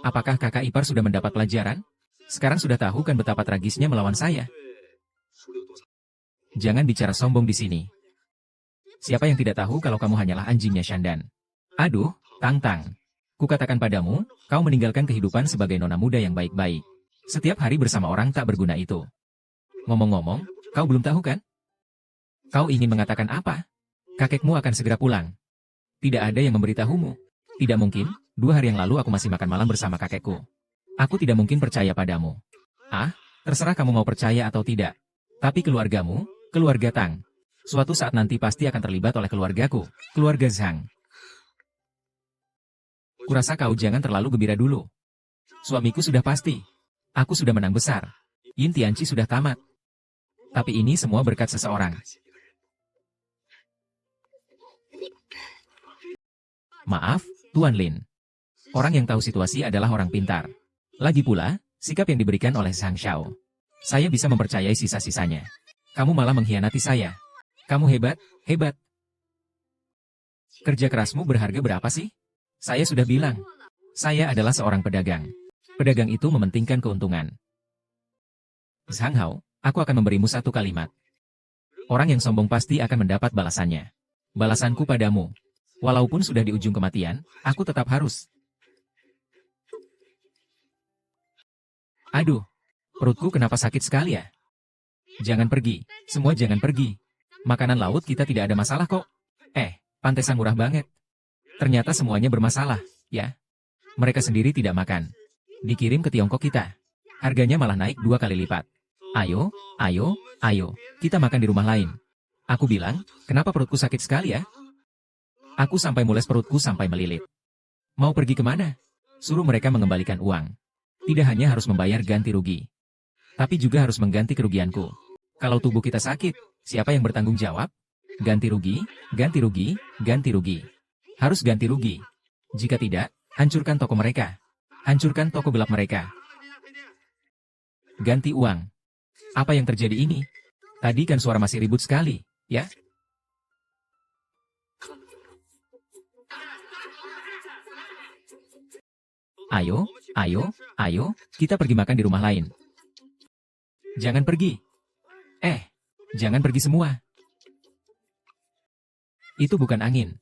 Apakah kakak ipar sudah mendapat pelajaran? Sekarang sudah tahu kan betapa tragisnya melawan saya. Jangan bicara sombong di sini. Siapa yang tidak tahu kalau kamu hanyalah anjingnya Shandan? Aduh, Tang. Kukatakan padamu, kau meninggalkan kehidupan sebagai nona muda yang baik-baik. Setiap hari bersama orang tak berguna itu. Ngomong-ngomong, kau belum tahu kan? Kau ingin mengatakan apa? Kakekmu akan segera pulang. Tidak ada yang memberitahumu. Tidak mungkin, 2 hari yang lalu aku masih makan malam bersama kakekku. Aku tidak mungkin percaya padamu. Terserah kamu mau percaya atau tidak. Tapi keluargamu, keluarga Tang, suatu saat nanti pasti akan terlibat oleh keluargaku, keluarga Zhang. Kurasa kau jangan terlalu gembira dulu. Suamiku sudah pasti. Aku sudah menang besar. Yin Tianqi sudah tamat. Tapi ini semua berkat seseorang. Maaf, Tuan Lin. Orang yang tahu situasi adalah orang pintar. Lagi pula, sikap yang diberikan oleh Zhang Xiao. Saya bisa mempercayai sisa-sisanya. Kamu malah mengkhianati saya. Kamu hebat. Kerja kerasmu berharga berapa sih? Saya sudah bilang. Saya adalah seorang pedagang. Pedagang itu mementingkan keuntungan. Zhang Hao, aku akan memberimu 1 kalimat. Orang yang sombong pasti akan mendapat balasannya. Balasanku padamu. Walaupun sudah di ujung kematian, aku tetap harus. Aduh, perutku kenapa sakit sekali ya? Jangan pergi, semua jangan pergi. Makanan laut kita tidak ada masalah kok. Pantesan murah banget. Ternyata semuanya bermasalah, ya. Mereka sendiri tidak makan. Dikirim ke Tiongkok kita. Harganya malah naik 2 kali lipat. Ayo, kita makan di rumah lain. Aku bilang, kenapa perutku sakit sekali ya? Aku sampai mules perutku sampai melilit. Mau pergi kemana? Suruh mereka mengembalikan uang. Tidak hanya harus membayar ganti rugi, tapi juga harus mengganti kerugianku. Kalau tubuh kita sakit, siapa yang bertanggung jawab? Ganti rugi. Harus ganti rugi. Jika tidak, hancurkan toko mereka. Hancurkan toko gelap mereka. Ganti uang. Apa yang terjadi ini? Tadi kan suara masih ribut sekali, ya? Ayo, ayo, ayo, kita pergi makan di rumah lain. Jangan pergi. Jangan pergi semua. Itu bukan angin.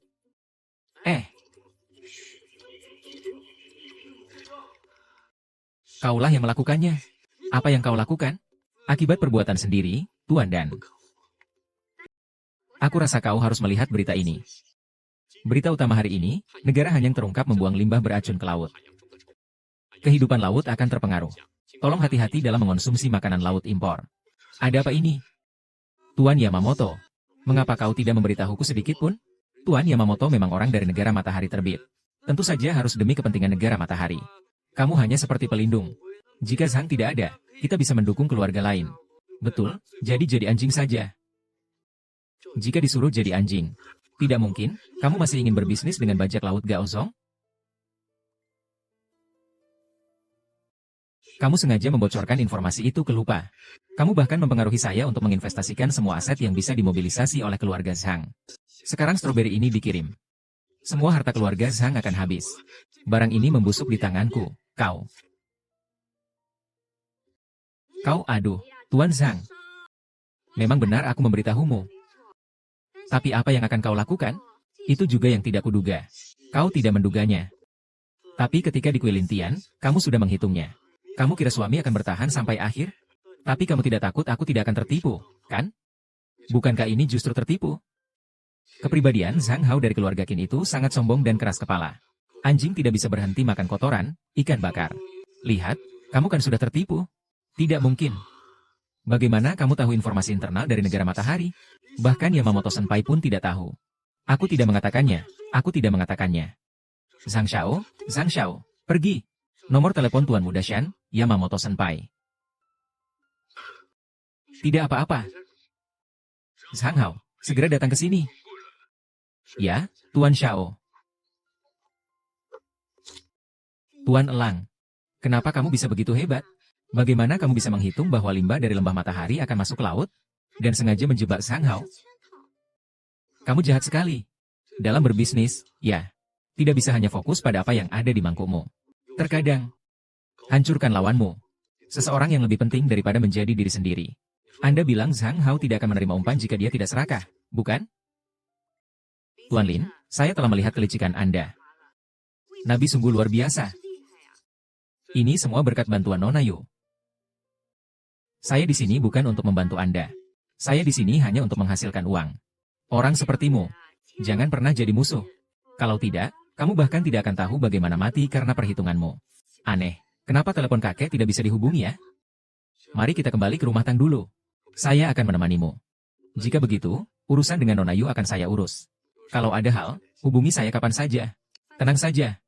Kaulah yang melakukannya. Apa yang kau lakukan? Akibat perbuatan sendiri, Tuan Dan. Aku rasa kau harus melihat berita ini. Berita utama hari ini, negara Hanyang terungkap membuang limbah beracun ke laut. Kehidupan laut akan terpengaruh. Tolong hati-hati dalam mengonsumsi makanan laut impor. Ada apa ini? Tuan Yamamoto, mengapa kau tidak memberitahuku sedikit pun? Tuan Yamamoto memang orang dari negara matahari terbit. Tentu saja harus demi kepentingan negara matahari. Kamu hanya seperti pelindung. Jika Zhang tidak ada, kita bisa mendukung keluarga lain. Betul, jadi anjing saja. Jika disuruh jadi anjing, tidak mungkin, kamu masih ingin berbisnis dengan bajak laut Gaozong? Kamu sengaja membocorkan informasi itu ke Lupa. Kamu bahkan mempengaruhi saya untuk menginvestasikan semua aset yang bisa dimobilisasi oleh keluarga Zhang. Sekarang stroberi ini dikirim. Semua harta keluarga Zhang akan habis. Barang ini membusuk di tanganku, kau. Aduh, Tuan Zhang. Memang benar aku memberitahumu. Tapi apa yang akan kau lakukan? Itu juga yang tidak kuduga. Kau tidak menduganya. Tapi ketika di Kuilin Tian, kamu sudah menghitungnya. Kamu kira suami akan bertahan sampai akhir? Tapi kamu tidak takut aku tidak akan tertipu, kan? Bukankah ini justru tertipu? Kepribadian Zhang Hao dari keluarga Qin itu sangat sombong dan keras kepala. Anjing tidak bisa berhenti makan kotoran, ikan bakar. Lihat, kamu kan sudah tertipu. Tidak mungkin. Bagaimana kamu tahu informasi internal dari negara matahari? Bahkan Yamamoto Senpai pun tidak tahu. Aku tidak mengatakannya. Aku tidak mengatakannya. Zhang Xiao, pergi. Nomor telepon Tuan Muda Shan, Yamamoto Senpai. Tidak apa-apa. Zhang Hao, segera datang ke sini. Ya, Tuan Xiao. Tuan Elang, kenapa kamu bisa begitu hebat? Bagaimana kamu bisa menghitung bahwa limbah dari lembah matahari akan masuk ke laut? Dan sengaja menjebak Zhang Hao? Kamu jahat sekali. Dalam berbisnis, ya, tidak bisa hanya fokus pada apa yang ada di mangkukmu. Terkadang, hancurkan lawanmu. Seseorang yang lebih penting daripada menjadi diri sendiri. Anda bilang Zhang Hao tidak akan menerima umpan jika dia tidak serakah, bukan? Tuan Lin, saya telah melihat kelicikan Anda. Nabi sungguh luar biasa. Ini semua berkat bantuan Nona Yu. Saya di sini bukan untuk membantu Anda. Saya di sini hanya untuk menghasilkan uang. Orang sepertimu, jangan pernah jadi musuh. Kalau tidak, kamu bahkan tidak akan tahu bagaimana mati karena perhitunganmu. Aneh, kenapa telepon kakek tidak bisa dihubungi ya? Mari kita kembali ke rumah Tang dulu. Saya akan menemanimu. Jika begitu, urusan dengan Nona Yu akan saya urus. Kalau ada hal, hubungi saya kapan saja. Tenang saja.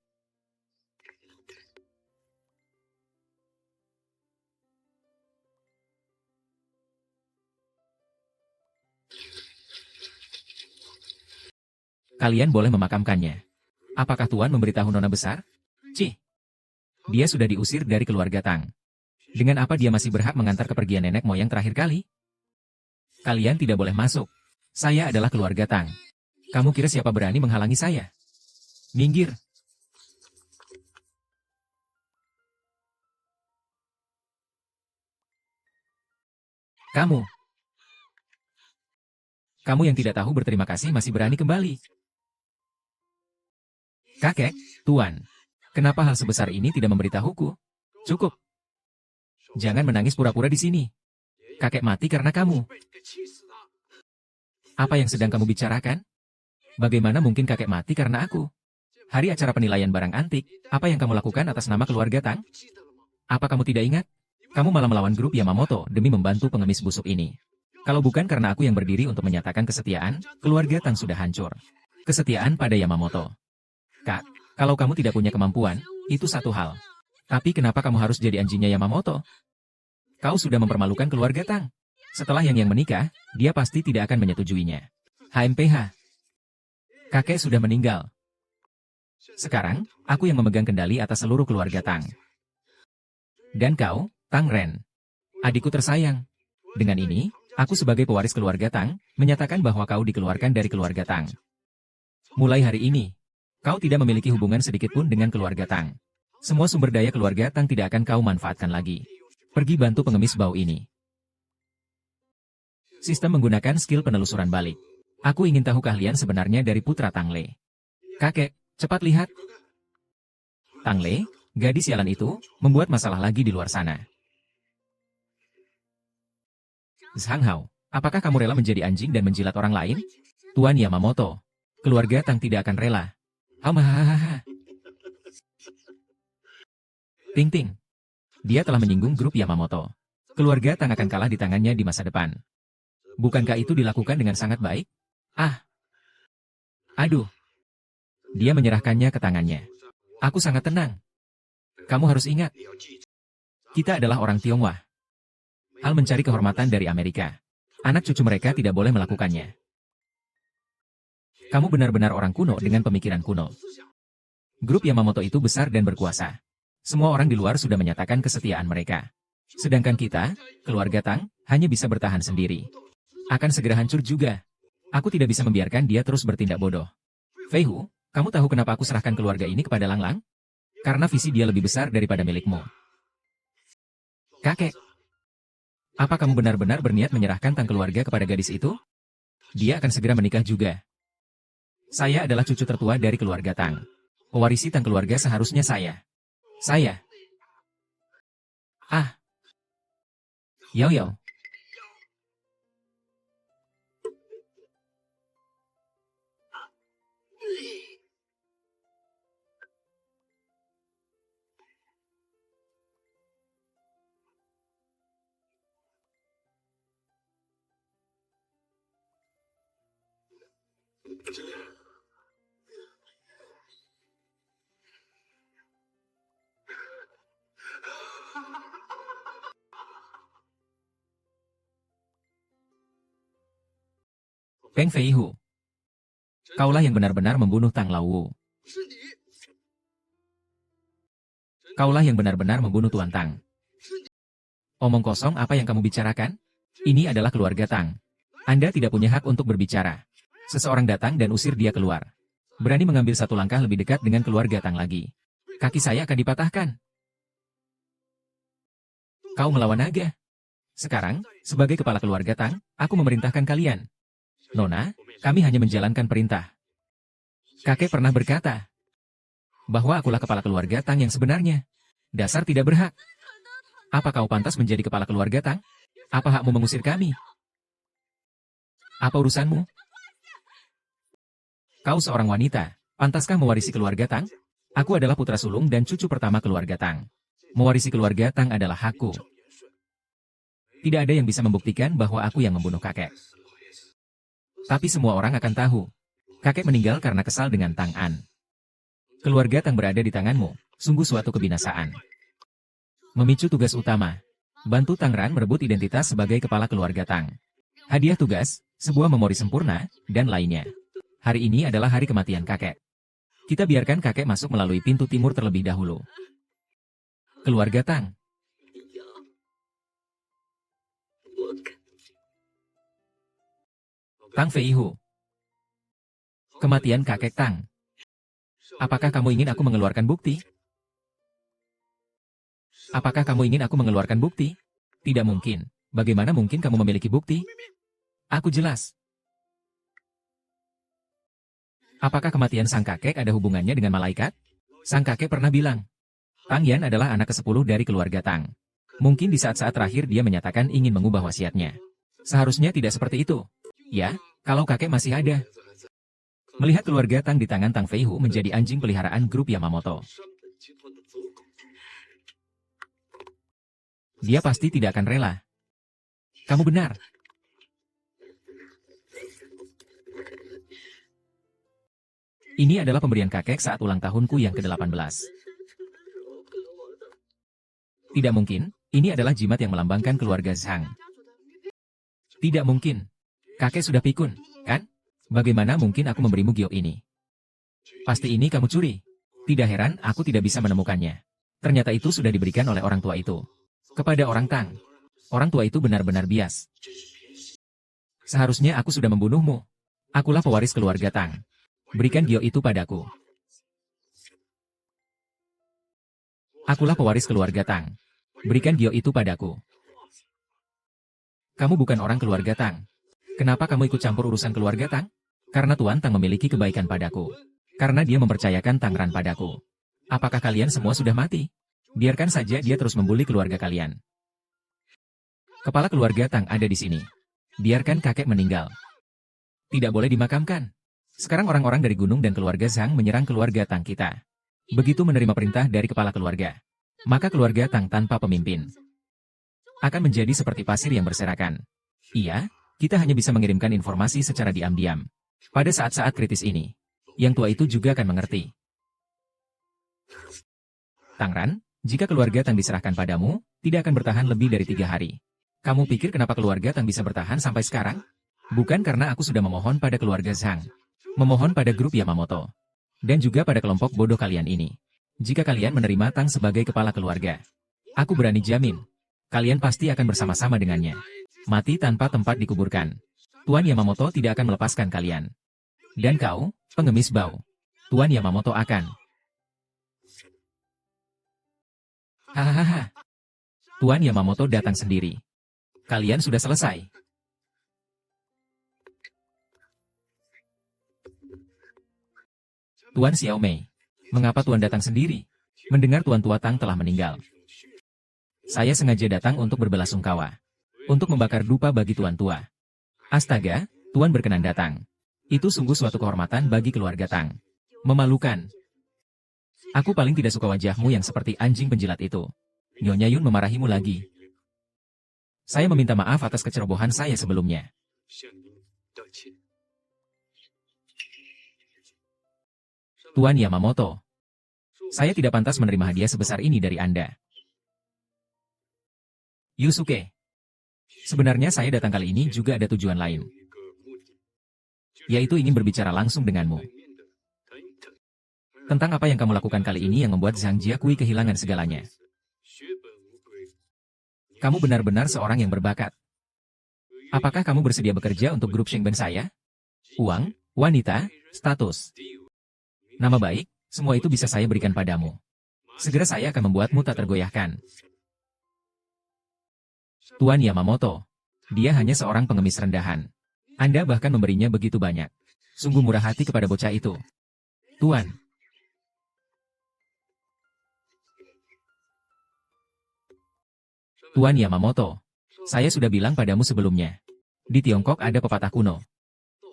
Kalian boleh memakamkannya. Apakah Tuan memberitahu Nona besar? Cih. Dia sudah diusir dari keluarga Tang. Dengan apa dia masih berhak mengantar kepergian nenek moyang terakhir kali? Kalian tidak boleh masuk. Saya adalah keluarga Tang. Kamu kira siapa berani menghalangi saya? Minggir. Kamu yang tidak tahu berterima kasih masih berani kembali. Kakek, Tuan, kenapa hal sebesar ini tidak memberitahuku? Cukup. Jangan menangis pura-pura di sini. Kakek mati karena kamu. Apa yang sedang kamu bicarakan? Bagaimana mungkin kakek mati karena aku? Hari acara penilaian barang antik, apa yang kamu lakukan atas nama keluarga Tang? Apa kamu tidak ingat? Kamu malah melawan grup Yamamoto demi membantu pengemis busuk ini. Kalau bukan karena aku yang berdiri untuk menyatakan kesetiaan, keluarga Tang sudah hancur. Kesetiaan pada Yamamoto. Kak, kalau kamu tidak punya kemampuan, itu satu hal. Tapi kenapa kamu harus jadi anjingnya Yamamoto? Kau sudah mempermalukan keluarga Tang. Setelah yang menikah, dia pasti tidak akan menyetujuinya. HMPH. Kakek sudah meninggal. Sekarang, aku yang memegang kendali atas seluruh keluarga Tang. Dan kau, Tang Ren, adikku tersayang. Dengan ini, aku sebagai pewaris keluarga Tang, menyatakan bahwa kau dikeluarkan dari keluarga Tang. Mulai hari ini, kau tidak memiliki hubungan sedikit pun dengan keluarga Tang. Semua sumber daya keluarga Tang tidak akan kau manfaatkan lagi. Pergi bantu pengemis bau ini. Sistem menggunakan skill penelusuran balik. Aku ingin tahu keahlian sebenarnya dari putra Tang Le. Kakek, cepat lihat. Tang Le, gadis sialan itu, membuat masalah lagi di luar sana. Zhang Hao, apakah kamu rela menjadi anjing dan menjilat orang lain? Tuan Yamamoto, keluarga Tang tidak akan rela. Hamahahaha. Ting Ting. Dia telah menyinggung grup Yamamoto. Keluarga Tang akan kalah di tangannya di masa depan. Bukankah itu dilakukan dengan sangat baik? Ah. Aduh. Dia menyerahkannya ke tangannya. Aku sangat tenang. Kamu harus ingat. Kita adalah orang Tionghoa. Hal mencari kehormatan dari Amerika. Anak cucu mereka tidak boleh melakukannya. Kamu benar-benar orang kuno dengan pemikiran kuno. Grup Yamamoto itu besar dan berkuasa. Semua orang di luar sudah menyatakan kesetiaan mereka. Sedangkan kita, keluarga Tang, hanya bisa bertahan sendiri. Akan segera hancur juga. Aku tidak bisa membiarkan dia terus bertindak bodoh. Fei Hu, kamu tahu kenapa aku serahkan keluarga ini kepada Lang Lang? Karena visi dia lebih besar daripada milikmu. Kakek. Apa kamu benar-benar berniat menyerahkan Tang keluarga kepada gadis itu? Dia akan segera menikah juga. Saya adalah cucu tertua dari keluarga Tang. Pewarisi Tang keluarga seharusnya saya. Saya. Ah. Yao Yao. Peng Fei Hu. Kaulah yang benar-benar membunuh Tang Laowu. Kaulah yang benar-benar membunuh Tuan Tang. Omong kosong apa yang kamu bicarakan? Ini adalah keluarga Tang. Anda tidak punya hak untuk berbicara. Seseorang datang dan usir dia keluar. Berani mengambil satu langkah lebih dekat dengan keluarga Tang lagi. Kaki saya akan dipatahkan. Kau melawan naga. Sekarang, sebagai kepala keluarga Tang, aku memerintahkan kalian. Nona, kami hanya menjalankan perintah. Kakek pernah berkata bahwa akulah kepala keluarga Tang yang sebenarnya. Dasar tidak berhak. Apa kau pantas menjadi kepala keluarga Tang? Apa hakmu mengusir kami? Apa urusanmu? Kau seorang wanita, pantaskah mewarisi keluarga Tang? Aku adalah putra sulung dan cucu pertama keluarga Tang. Mewarisi keluarga Tang adalah hakku. Tidak ada yang bisa membuktikan bahwa aku yang membunuh kakek. Tapi semua orang akan tahu. Kakek meninggal karena kesal dengan Tang An. Keluarga Tang berada di tanganmu, sungguh suatu kebinasaan. Memicu tugas utama. Bantu Tang Ran merebut identitas sebagai kepala keluarga Tang. Hadiah tugas, sebuah memori sempurna, dan lainnya. Hari ini adalah hari kematian kakek. Kita biarkan kakek masuk melalui pintu timur terlebih dahulu. Keluarga Tang. Tang Fei Hu. Kematian kakek Tang. Apakah kamu ingin aku mengeluarkan bukti? Apakah kamu ingin aku mengeluarkan bukti? Tidak mungkin. Bagaimana mungkin kamu memiliki bukti? Aku jelas. Apakah kematian sang kakek ada hubungannya dengan malaikat? Sang kakek pernah bilang, Tang Yan adalah anak ke-10 dari keluarga Tang. Mungkin di saat-saat terakhir dia menyatakan ingin mengubah wasiatnya. Seharusnya tidak seperti itu. Ya, kalau kakek masih ada. Melihat keluarga Tang di tangan Tang Fei Hu menjadi anjing peliharaan grup Yamamoto. Dia pasti tidak akan rela. Kamu benar. Ini adalah pemberian kakek saat ulang tahunku yang ke-18. Tidak mungkin, ini adalah jimat yang melambangkan keluarga Zhang. Tidak mungkin. Kakek sudah pikun, kan? Bagaimana mungkin aku memberimu giok ini? Pasti ini kamu curi. Tidak heran aku tidak bisa menemukannya. Ternyata itu sudah diberikan oleh orang tua itu kepada orang Tang. Orang tua itu benar-benar bias. Seharusnya aku sudah membunuhmu. Akulah pewaris keluarga Tang. Berikan Gio itu padaku. Akulah pewaris keluarga Tang. Berikan Gio itu padaku. Kamu bukan orang keluarga Tang. Kenapa kamu ikut campur urusan keluarga Tang? Karena Tuan Tang memiliki kebaikan padaku. Karena dia mempercayakan Tang Ran padaku. Apakah kalian semua sudah mati? Biarkan saja dia terus membuli keluarga kalian. Kepala keluarga Tang ada di sini. Biarkan kakek meninggal. Tidak boleh dimakamkan. Sekarang orang-orang dari gunung dan keluarga Zhang menyerang keluarga Tang kita. Begitu menerima perintah dari kepala keluarga, maka keluarga Tang tanpa pemimpin akan menjadi seperti pasir yang berserakan. Iya, kita hanya bisa mengirimkan informasi secara diam-diam. Pada saat-saat kritis ini, yang tua itu juga akan mengerti. Tang Ran, jika keluarga Tang diserahkan padamu, tidak akan bertahan lebih dari 3 hari. Kamu pikir kenapa keluarga Tang bisa bertahan sampai sekarang? Bukan karena aku sudah memohon pada keluarga Zhang. Memohon pada grup Yamamoto. Dan juga pada kelompok bodoh kalian ini. Jika kalian menerima Tang sebagai kepala keluarga, aku berani jamin, kalian pasti akan bersama-sama dengannya. Mati tanpa tempat dikuburkan. Tuan Yamamoto tidak akan melepaskan kalian. Dan kau, pengemis bau. Tuan Yamamoto akan. Hahaha. Tuan Yamamoto datang sendiri. Kalian sudah selesai. Tuan Xiaomei. Mengapa Tuan datang sendiri? Mendengar Tuan Tua Tang telah meninggal. Saya sengaja datang untuk berbelasungkawa. Untuk membakar dupa bagi Tuan Tua. Astaga, Tuan berkenan datang. Itu sungguh suatu kehormatan bagi keluarga Tang. Memalukan. Aku paling tidak suka wajahmu yang seperti anjing penjilat itu. Nyonya Yun memarahimu lagi. Saya meminta maaf atas kecerobohan saya sebelumnya. Tuan Yamamoto. Saya tidak pantas menerima hadiah sebesar ini dari Anda. Yusuke. Sebenarnya saya datang kali ini juga ada tujuan lain. Yaitu ingin berbicara langsung denganmu. Tentang apa yang kamu lakukan kali ini yang membuat Zhang Jiakui kehilangan segalanya. Kamu benar-benar seorang yang berbakat. Apakah kamu bersedia bekerja untuk grup Shengben saya? Uang, wanita, status, nama baik, semua itu bisa saya berikan padamu. Segera saya akan membuatmu tak tergoyahkan. Tuan Yamamoto. Dia hanya seorang pengemis rendahan. Anda bahkan memberinya begitu banyak. Sungguh murah hati kepada bocah itu. Tuan. Tuan Yamamoto. Saya sudah bilang padamu sebelumnya. Di Tiongkok ada pepatah kuno.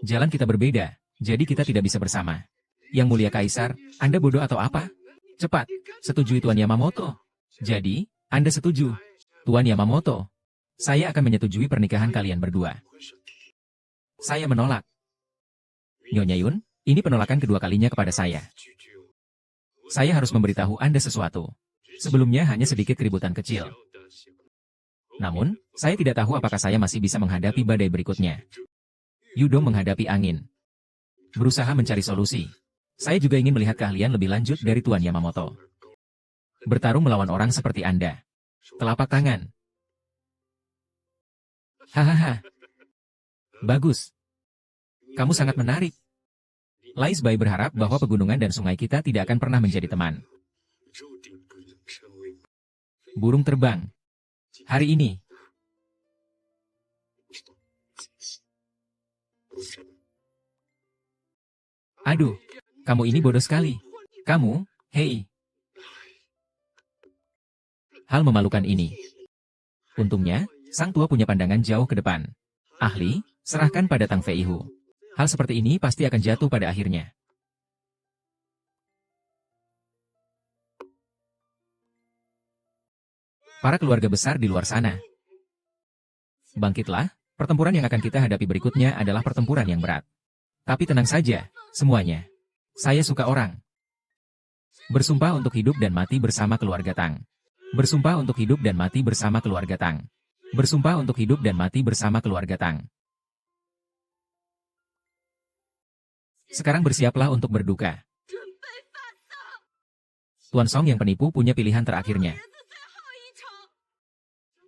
Jalan kita berbeda, jadi kita tidak bisa bersama. Yang mulia Kaisar, Anda bodoh atau apa? Cepat, setujui Tuan Yamamoto. Jadi, Anda setuju. Tuan Yamamoto. Saya akan menyetujui pernikahan kalian berdua. Saya menolak. Nyonya Yun, ini penolakan kedua kalinya kepada saya. Saya harus memberitahu Anda sesuatu. Sebelumnya hanya sedikit keributan kecil. Namun, saya tidak tahu apakah saya masih bisa menghadapi badai berikutnya. Yudong menghadapi angin. Berusaha mencari solusi. Saya juga ingin melihat keahlian lebih lanjut dari Tuan Yamamoto. Bertarung melawan orang seperti Anda. Telapak tangan. Hahaha. Bagus. Kamu sangat menarik. Lai Bai berharap bahwa pegunungan dan sungai kita tidak akan pernah menjadi teman. Burung terbang. Hari ini. Aduh, kamu ini bodoh sekali. Kamu, hei. Hal memalukan ini. Untungnya, sang tua punya pandangan jauh ke depan. Ahli, serahkan pada Tang Feihu. Hal seperti ini pasti akan jatuh pada akhirnya. Para keluarga besar di luar sana. Bangkitlah, pertempuran yang akan kita hadapi berikutnya adalah pertempuran yang berat. Tapi tenang saja, semuanya. Saya suka orang. Bersumpah untuk hidup dan mati bersama keluarga Tang. Bersumpah untuk hidup dan mati bersama keluarga Tang. Bersumpah untuk hidup dan mati bersama keluarga Tang. Sekarang bersiaplah untuk berduka. Tuan Song yang penipu punya pilihan terakhirnya.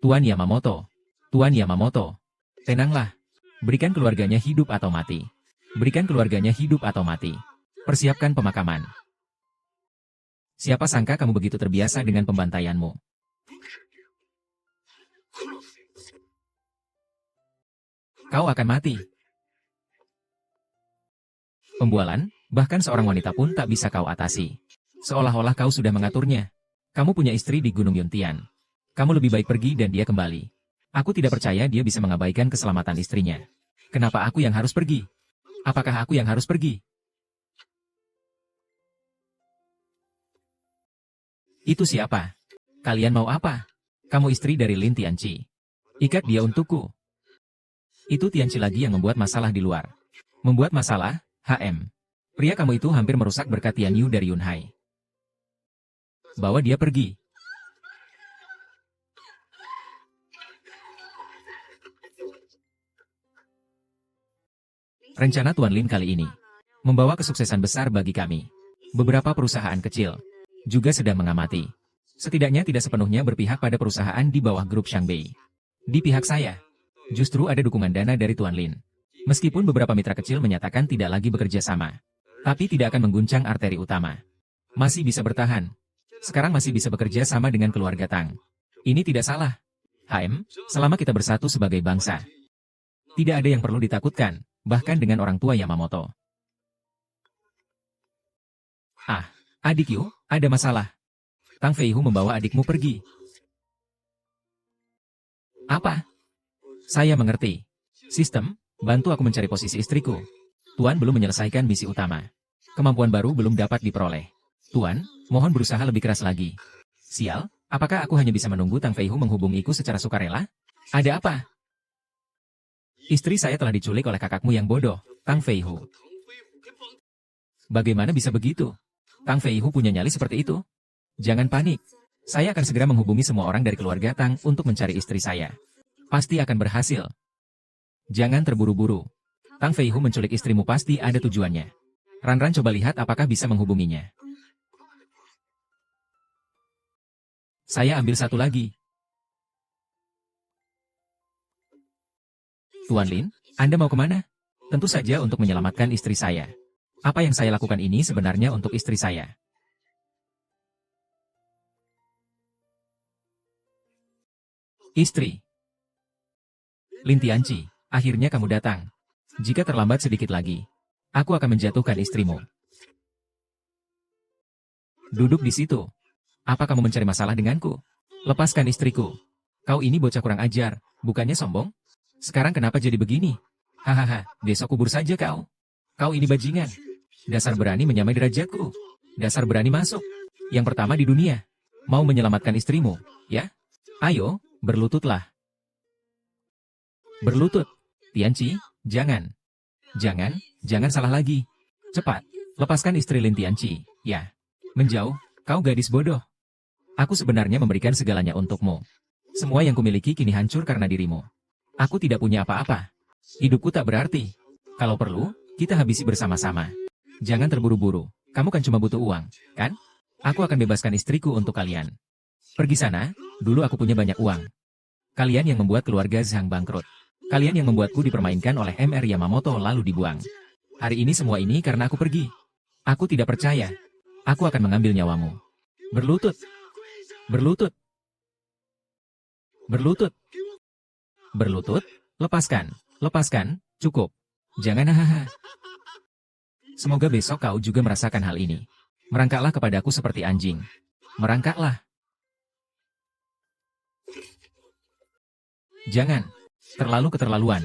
Tuan Yamamoto. Tuan Yamamoto. Tenanglah. Berikan keluarganya hidup atau mati. Berikan keluarganya hidup atau mati. Persiapkan pemakaman. Siapa sangka kamu begitu terbiasa dengan pembantaianmu. Kau akan mati. Pembualan, bahkan seorang wanita pun tak bisa kau atasi. Seolah-olah kau sudah mengaturnya. Kamu punya istri di Gunung Yuntian. Kamu lebih baik pergi dan dia kembali. Aku tidak percaya dia bisa mengabaikan keselamatan istrinya. Kenapa aku yang harus pergi? Apakah aku yang harus pergi? Itu siapa? Kalian mau apa? Kamu istri dari Lin Tianqi. Ikat dia untukku. Itu Tianqi lagi yang membuat masalah di luar. Membuat masalah, HM. Pria kamu itu hampir merusak berkat Tian Yu dari Yunhai. Bawa dia pergi. Rencana Tuan Lin kali ini membawa kesuksesan besar bagi kami. Beberapa perusahaan kecil juga sedang mengamati. Setidaknya tidak sepenuhnya berpihak pada perusahaan di bawah grup Shangbei. Di pihak saya, justru ada dukungan dana dari Tuan Lin. Meskipun beberapa mitra kecil menyatakan tidak lagi bekerja sama, tapi tidak akan mengguncang arteri utama. Masih bisa bertahan. Sekarang masih bisa bekerja sama dengan keluarga Tang. Ini tidak salah. HM, selama kita bersatu sebagai bangsa, tidak ada yang perlu ditakutkan, bahkan dengan orang tua Yamamoto. Ah, adik Yu, ada masalah. Tang Feihu membawa adikmu pergi. Apa? Saya mengerti. Sistem, bantu aku mencari posisi istriku. Tuan belum menyelesaikan misi utama. Kemampuan baru belum dapat diperoleh. Tuan, mohon berusaha lebih keras lagi. Sial, apakah aku hanya bisa menunggu Tang Feihu menghubungiku secara sukarela? Ada apa? Istri saya telah diculik oleh kakakmu yang bodoh, Tang Feihu. Bagaimana bisa begitu? Tang Feihu punya nyali seperti itu? Jangan panik. Saya akan segera menghubungi semua orang dari keluarga Tang untuk mencari istri saya. Pasti akan berhasil. Jangan terburu-buru. Tang Feihu menculik istrimu pasti ada tujuannya. Ran coba lihat apakah bisa menghubunginya. Saya ambil satu lagi. Tuan Lin, Anda mau kemana? Tentu saja untuk menyelamatkan istri saya. Apa yang saya lakukan ini sebenarnya untuk istri saya. Istri. Lin Tianqi, akhirnya kamu datang. Jika terlambat sedikit lagi, aku akan menjatuhkan istrimu. Duduk di situ. Apa kamu mencari masalah denganku? Lepaskan istriku. Kau ini bocah kurang ajar, bukannya sombong? Sekarang kenapa jadi begini? Hahaha, besok kubur saja kau. Kau ini bajingan. Dasar berani menyamai derajatku. Dasar berani masuk. Yang pertama di dunia. Mau menyelamatkan istrimu, ya? Ayo, berlututlah. Berlutut. Tianqi, jangan. Jangan salah lagi. Cepat, lepaskan istri Lin Tianqi, ya. Menjauh, kau gadis bodoh. Aku sebenarnya memberikan segalanya untukmu. Semua yang kumiliki kini hancur karena dirimu. Aku tidak punya apa-apa. Hidupku tak berarti. Kalau perlu, kita habisi bersama-sama. Jangan terburu-buru. Kamu kan cuma butuh uang, kan? Aku akan bebaskan istriku untuk kalian. Pergi sana, dulu aku punya banyak uang. Kalian yang membuat keluarga Zhang bangkrut. Kalian yang membuatku dipermainkan oleh MR Yamamoto lalu dibuang. Hari ini semua ini karena aku pergi. Aku tidak percaya. Aku akan mengambil nyawamu. Berlutut. Berlutut. Berlutut. Berlutut, lepaskan, cukup. Jangan hahaha. Semoga besok kau juga merasakan hal ini. Merangkaklah kepadaku seperti anjing. Merangkaklah. Jangan. Terlalu keterlaluan.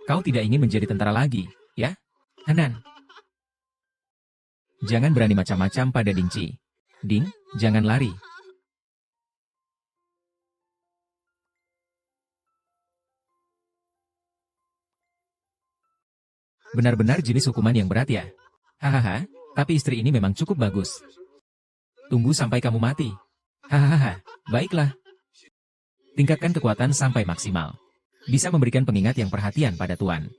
Kau tidak ingin menjadi tentara lagi, ya? Hanan. Jangan berani macam-macam pada Dingci. Ding, jangan lari. Benar-benar jenis hukuman yang berat ya. Hahaha, tapi istri ini memang cukup bagus. Tunggu sampai kamu mati. Hahaha, baiklah. Tingkatkan kekuatan sampai maksimal. Bisa memberikan pengingat yang perhatian pada Tuan.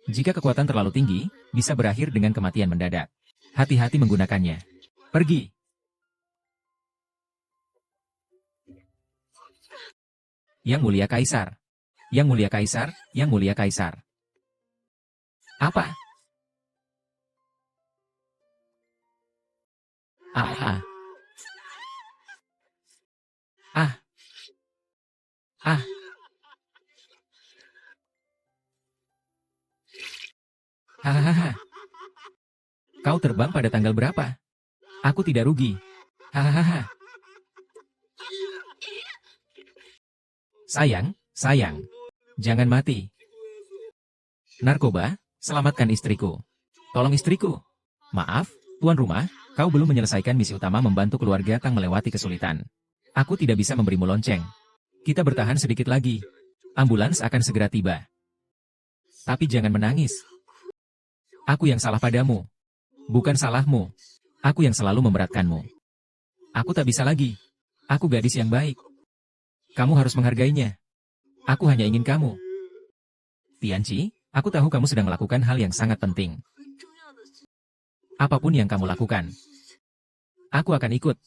Jika kekuatan terlalu tinggi, bisa berakhir dengan kematian mendadak. Hati-hati menggunakannya. Pergi. Yang Mulia Kaisar. Yang Mulia Kaisar, Yang Mulia Kaisar. Apa? Ah, ah, ah, ah. Hahaha. Kau terbang pada tanggal berapa? Aku tidak rugi. Hahaha. Sayang, sayang. Jangan mati. Narkoba, selamatkan istriku. Tolong istriku. Maaf, tuan rumah, kau belum menyelesaikan misi utama membantu keluarga Tang melewati kesulitan. Aku tidak bisa memberimu lonceng. Kita bertahan sedikit lagi. Ambulans akan segera tiba. Tapi jangan menangis. Aku yang salah padamu. Bukan salahmu. Aku yang selalu memberatkanmu. Aku tak bisa lagi. Aku gadis yang baik. Kamu harus menghargainya. Aku hanya ingin kamu. Tianqi, aku tahu kamu sedang melakukan hal yang sangat penting. Apapun yang kamu lakukan, aku akan ikut.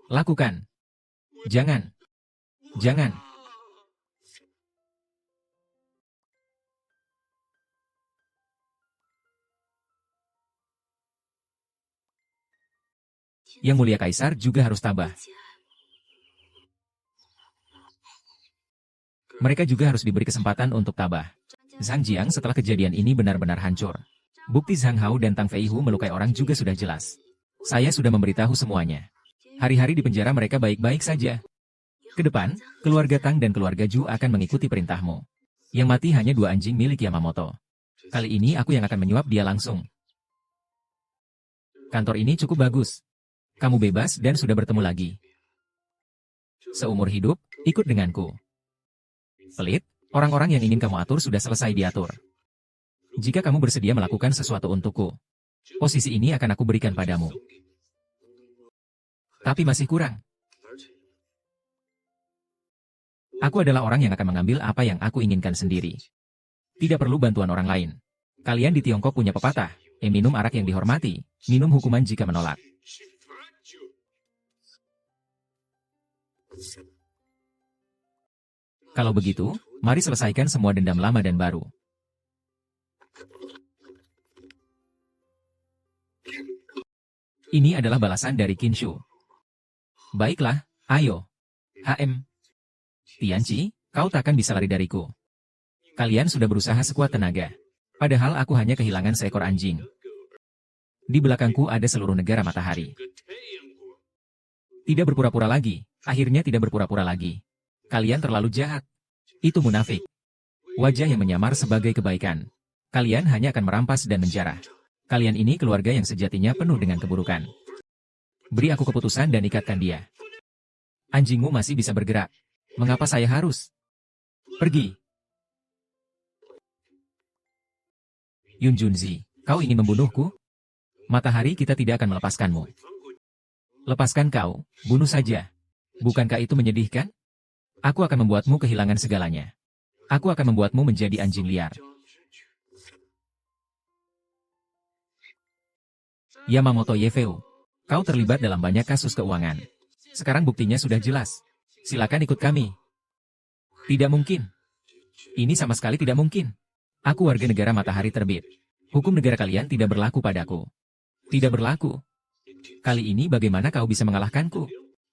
Lakukan. Jangan. Jangan. Yang Mulia Kaisar juga harus tabah. Mereka juga harus diberi kesempatan untuk tabah. Zhang Jiang setelah kejadian ini benar-benar hancur. Bukti Zhang Hao dan Tang Feihu melukai orang juga sudah jelas. Saya sudah memberitahu semuanya. Hari-hari di penjara mereka baik-baik saja. Ke depan, keluarga Tang dan keluarga Zhu akan mengikuti perintahmu. Yang mati hanya 2 anjing milik Yamamoto. Kali ini aku yang akan menyuap dia langsung. Kantor ini cukup bagus. Kamu bebas dan sudah bertemu lagi. Seumur hidup, ikut denganku. Pelit, orang-orang yang ingin kamu atur sudah selesai diatur. Jika kamu bersedia melakukan sesuatu untukku, posisi ini akan aku berikan padamu. Tapi masih kurang. Aku adalah orang yang akan mengambil apa yang aku inginkan sendiri. Tidak perlu bantuan orang lain. Kalian di Tiongkok punya pepatah, minum arak yang dihormati, minum hukuman jika menolak. Kalau begitu, mari selesaikan semua dendam lama dan baru. Ini adalah balasan dari Kinshu. Baiklah, ayo. HM. Tianqi, kau takkan bisa lari dariku. Kalian sudah berusaha sekuat tenaga. Padahal aku hanya kehilangan seekor anjing. Di belakangku ada seluruh negara matahari. Tidak berpura-pura lagi. Akhirnya tidak berpura-pura lagi. Kalian terlalu jahat. Itu munafik. Wajah yang menyamar sebagai kebaikan. Kalian hanya akan merampas dan menjarah. Kalian ini keluarga yang sejatinya penuh dengan keburukan. Beri aku keputusan dan ikatkan dia. Anjingmu masih bisa bergerak. Mengapa saya harus pergi? Yun Junzi, kau ingin membunuhku? Matahari kita tidak akan melepaskanmu. Lepaskan kau, bunuh saja. Bukankah itu menyedihkan? Aku akan membuatmu kehilangan segalanya. Aku akan membuatmu menjadi anjing liar. Yamamoto Yefeu, kau terlibat dalam banyak kasus keuangan. Sekarang buktinya sudah jelas. Silakan ikut kami. Tidak mungkin. Ini sama sekali tidak mungkin. Aku warga negara matahari terbit. Hukum negara kalian tidak berlaku padaku. Tidak berlaku. Kali ini bagaimana kau bisa mengalahkanku?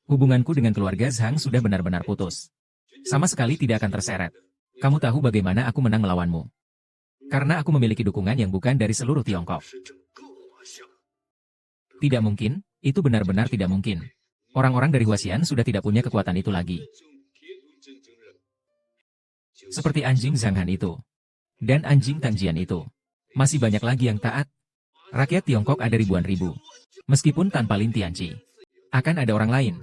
Hubunganku dengan keluarga Zhang sudah benar-benar putus. Sama sekali tidak akan terseret. Kamu tahu bagaimana aku menang melawanmu. Karena aku memiliki dukungan yang bukan dari seluruh Tiongkok. Tidak mungkin, itu benar-benar tidak mungkin. Orang-orang dari Huasian sudah tidak punya kekuatan itu lagi. Seperti anjing Zhang Han itu. Dan anjing Tangjian itu. Masih banyak lagi yang taat. Rakyat Tiongkok ada ribuan ribu. Meskipun tanpa Lin Tianqi. Akan ada orang lain.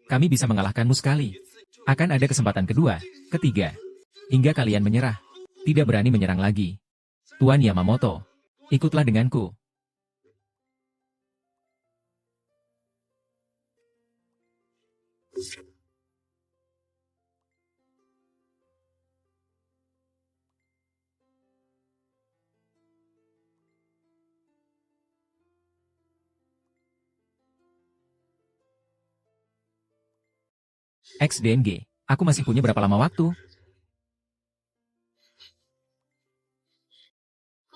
Kami bisa mengalahkanmu sekali. Akan ada kesempatan kedua, ketiga. Hingga kalian menyerah. Tidak berani menyerang lagi. Tuan Yamamoto, ikutlah denganku. XDNG, aku masih punya berapa lama waktu?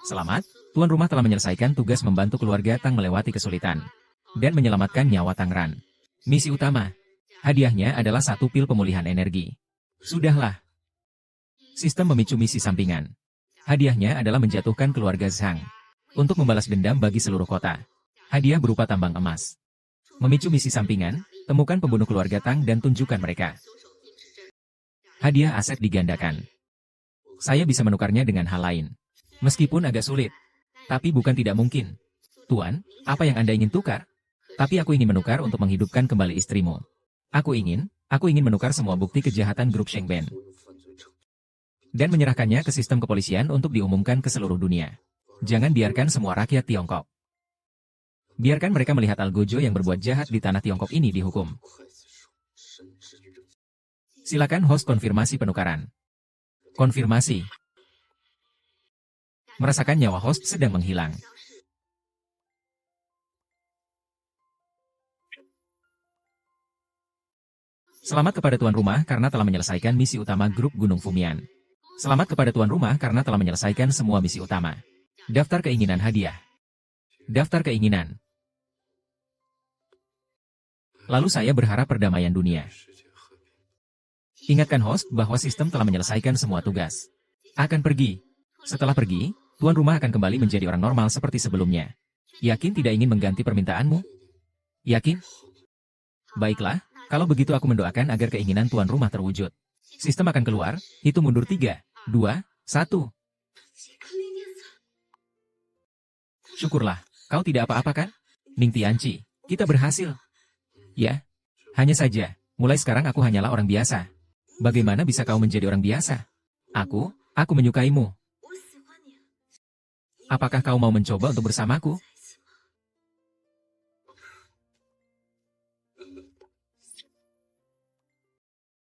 Selamat, tuan rumah telah menyelesaikan tugas membantu keluarga Tang melewati kesulitan dan menyelamatkan nyawa Tang Ran. Misi utama. Hadiahnya adalah 1 pil pemulihan energi. Sudahlah. Sistem memicu misi sampingan. Hadiahnya adalah menjatuhkan keluarga Zhang untuk membalas dendam bagi seluruh kota. Hadiah berupa tambang emas. Memicu misi sampingan, temukan pembunuh keluarga Tang dan tunjukkan mereka. Hadiah aset digandakan. Saya bisa menukarnya dengan hal lain. Meskipun agak sulit. Tapi bukan tidak mungkin. Tuan, apa yang Anda ingin tukar? Tapi aku ingin menukar untuk menghidupkan kembali istrimu. Aku ingin menukar semua bukti kejahatan grup Shengben. Dan menyerahkannya ke sistem kepolisian untuk diumumkan ke seluruh dunia. Jangan biarkan semua rakyat Tiongkok. Biarkan mereka melihat Algojo yang berbuat jahat di tanah Tiongkok ini dihukum. Silakan host konfirmasi penukaran. Konfirmasi. Merasakan nyawa host sedang menghilang. Selamat kepada tuan rumah karena telah menyelesaikan misi utama grup Gunung Fumian. Selamat kepada tuan rumah karena telah menyelesaikan semua misi utama. Daftar keinginan hadiah. Daftar keinginan. Lalu saya berharap perdamaian dunia. Ingatkan host bahwa sistem telah menyelesaikan semua tugas. Akan pergi. Setelah pergi, tuan rumah akan kembali menjadi orang normal seperti sebelumnya. Yakin tidak ingin mengganti permintaanmu? Yakin? Baiklah, kalau begitu aku mendoakan agar keinginan tuan rumah terwujud. Sistem akan keluar, hitung mundur 3, 2, 1. Syukurlah, kau tidak apa-apa kan? Ning Tianci, kita berhasil. Ya, hanya saja, mulai sekarang aku hanyalah orang biasa. Bagaimana bisa kau menjadi orang biasa? Aku menyukaimu. Apakah kau mau mencoba untuk bersamaku?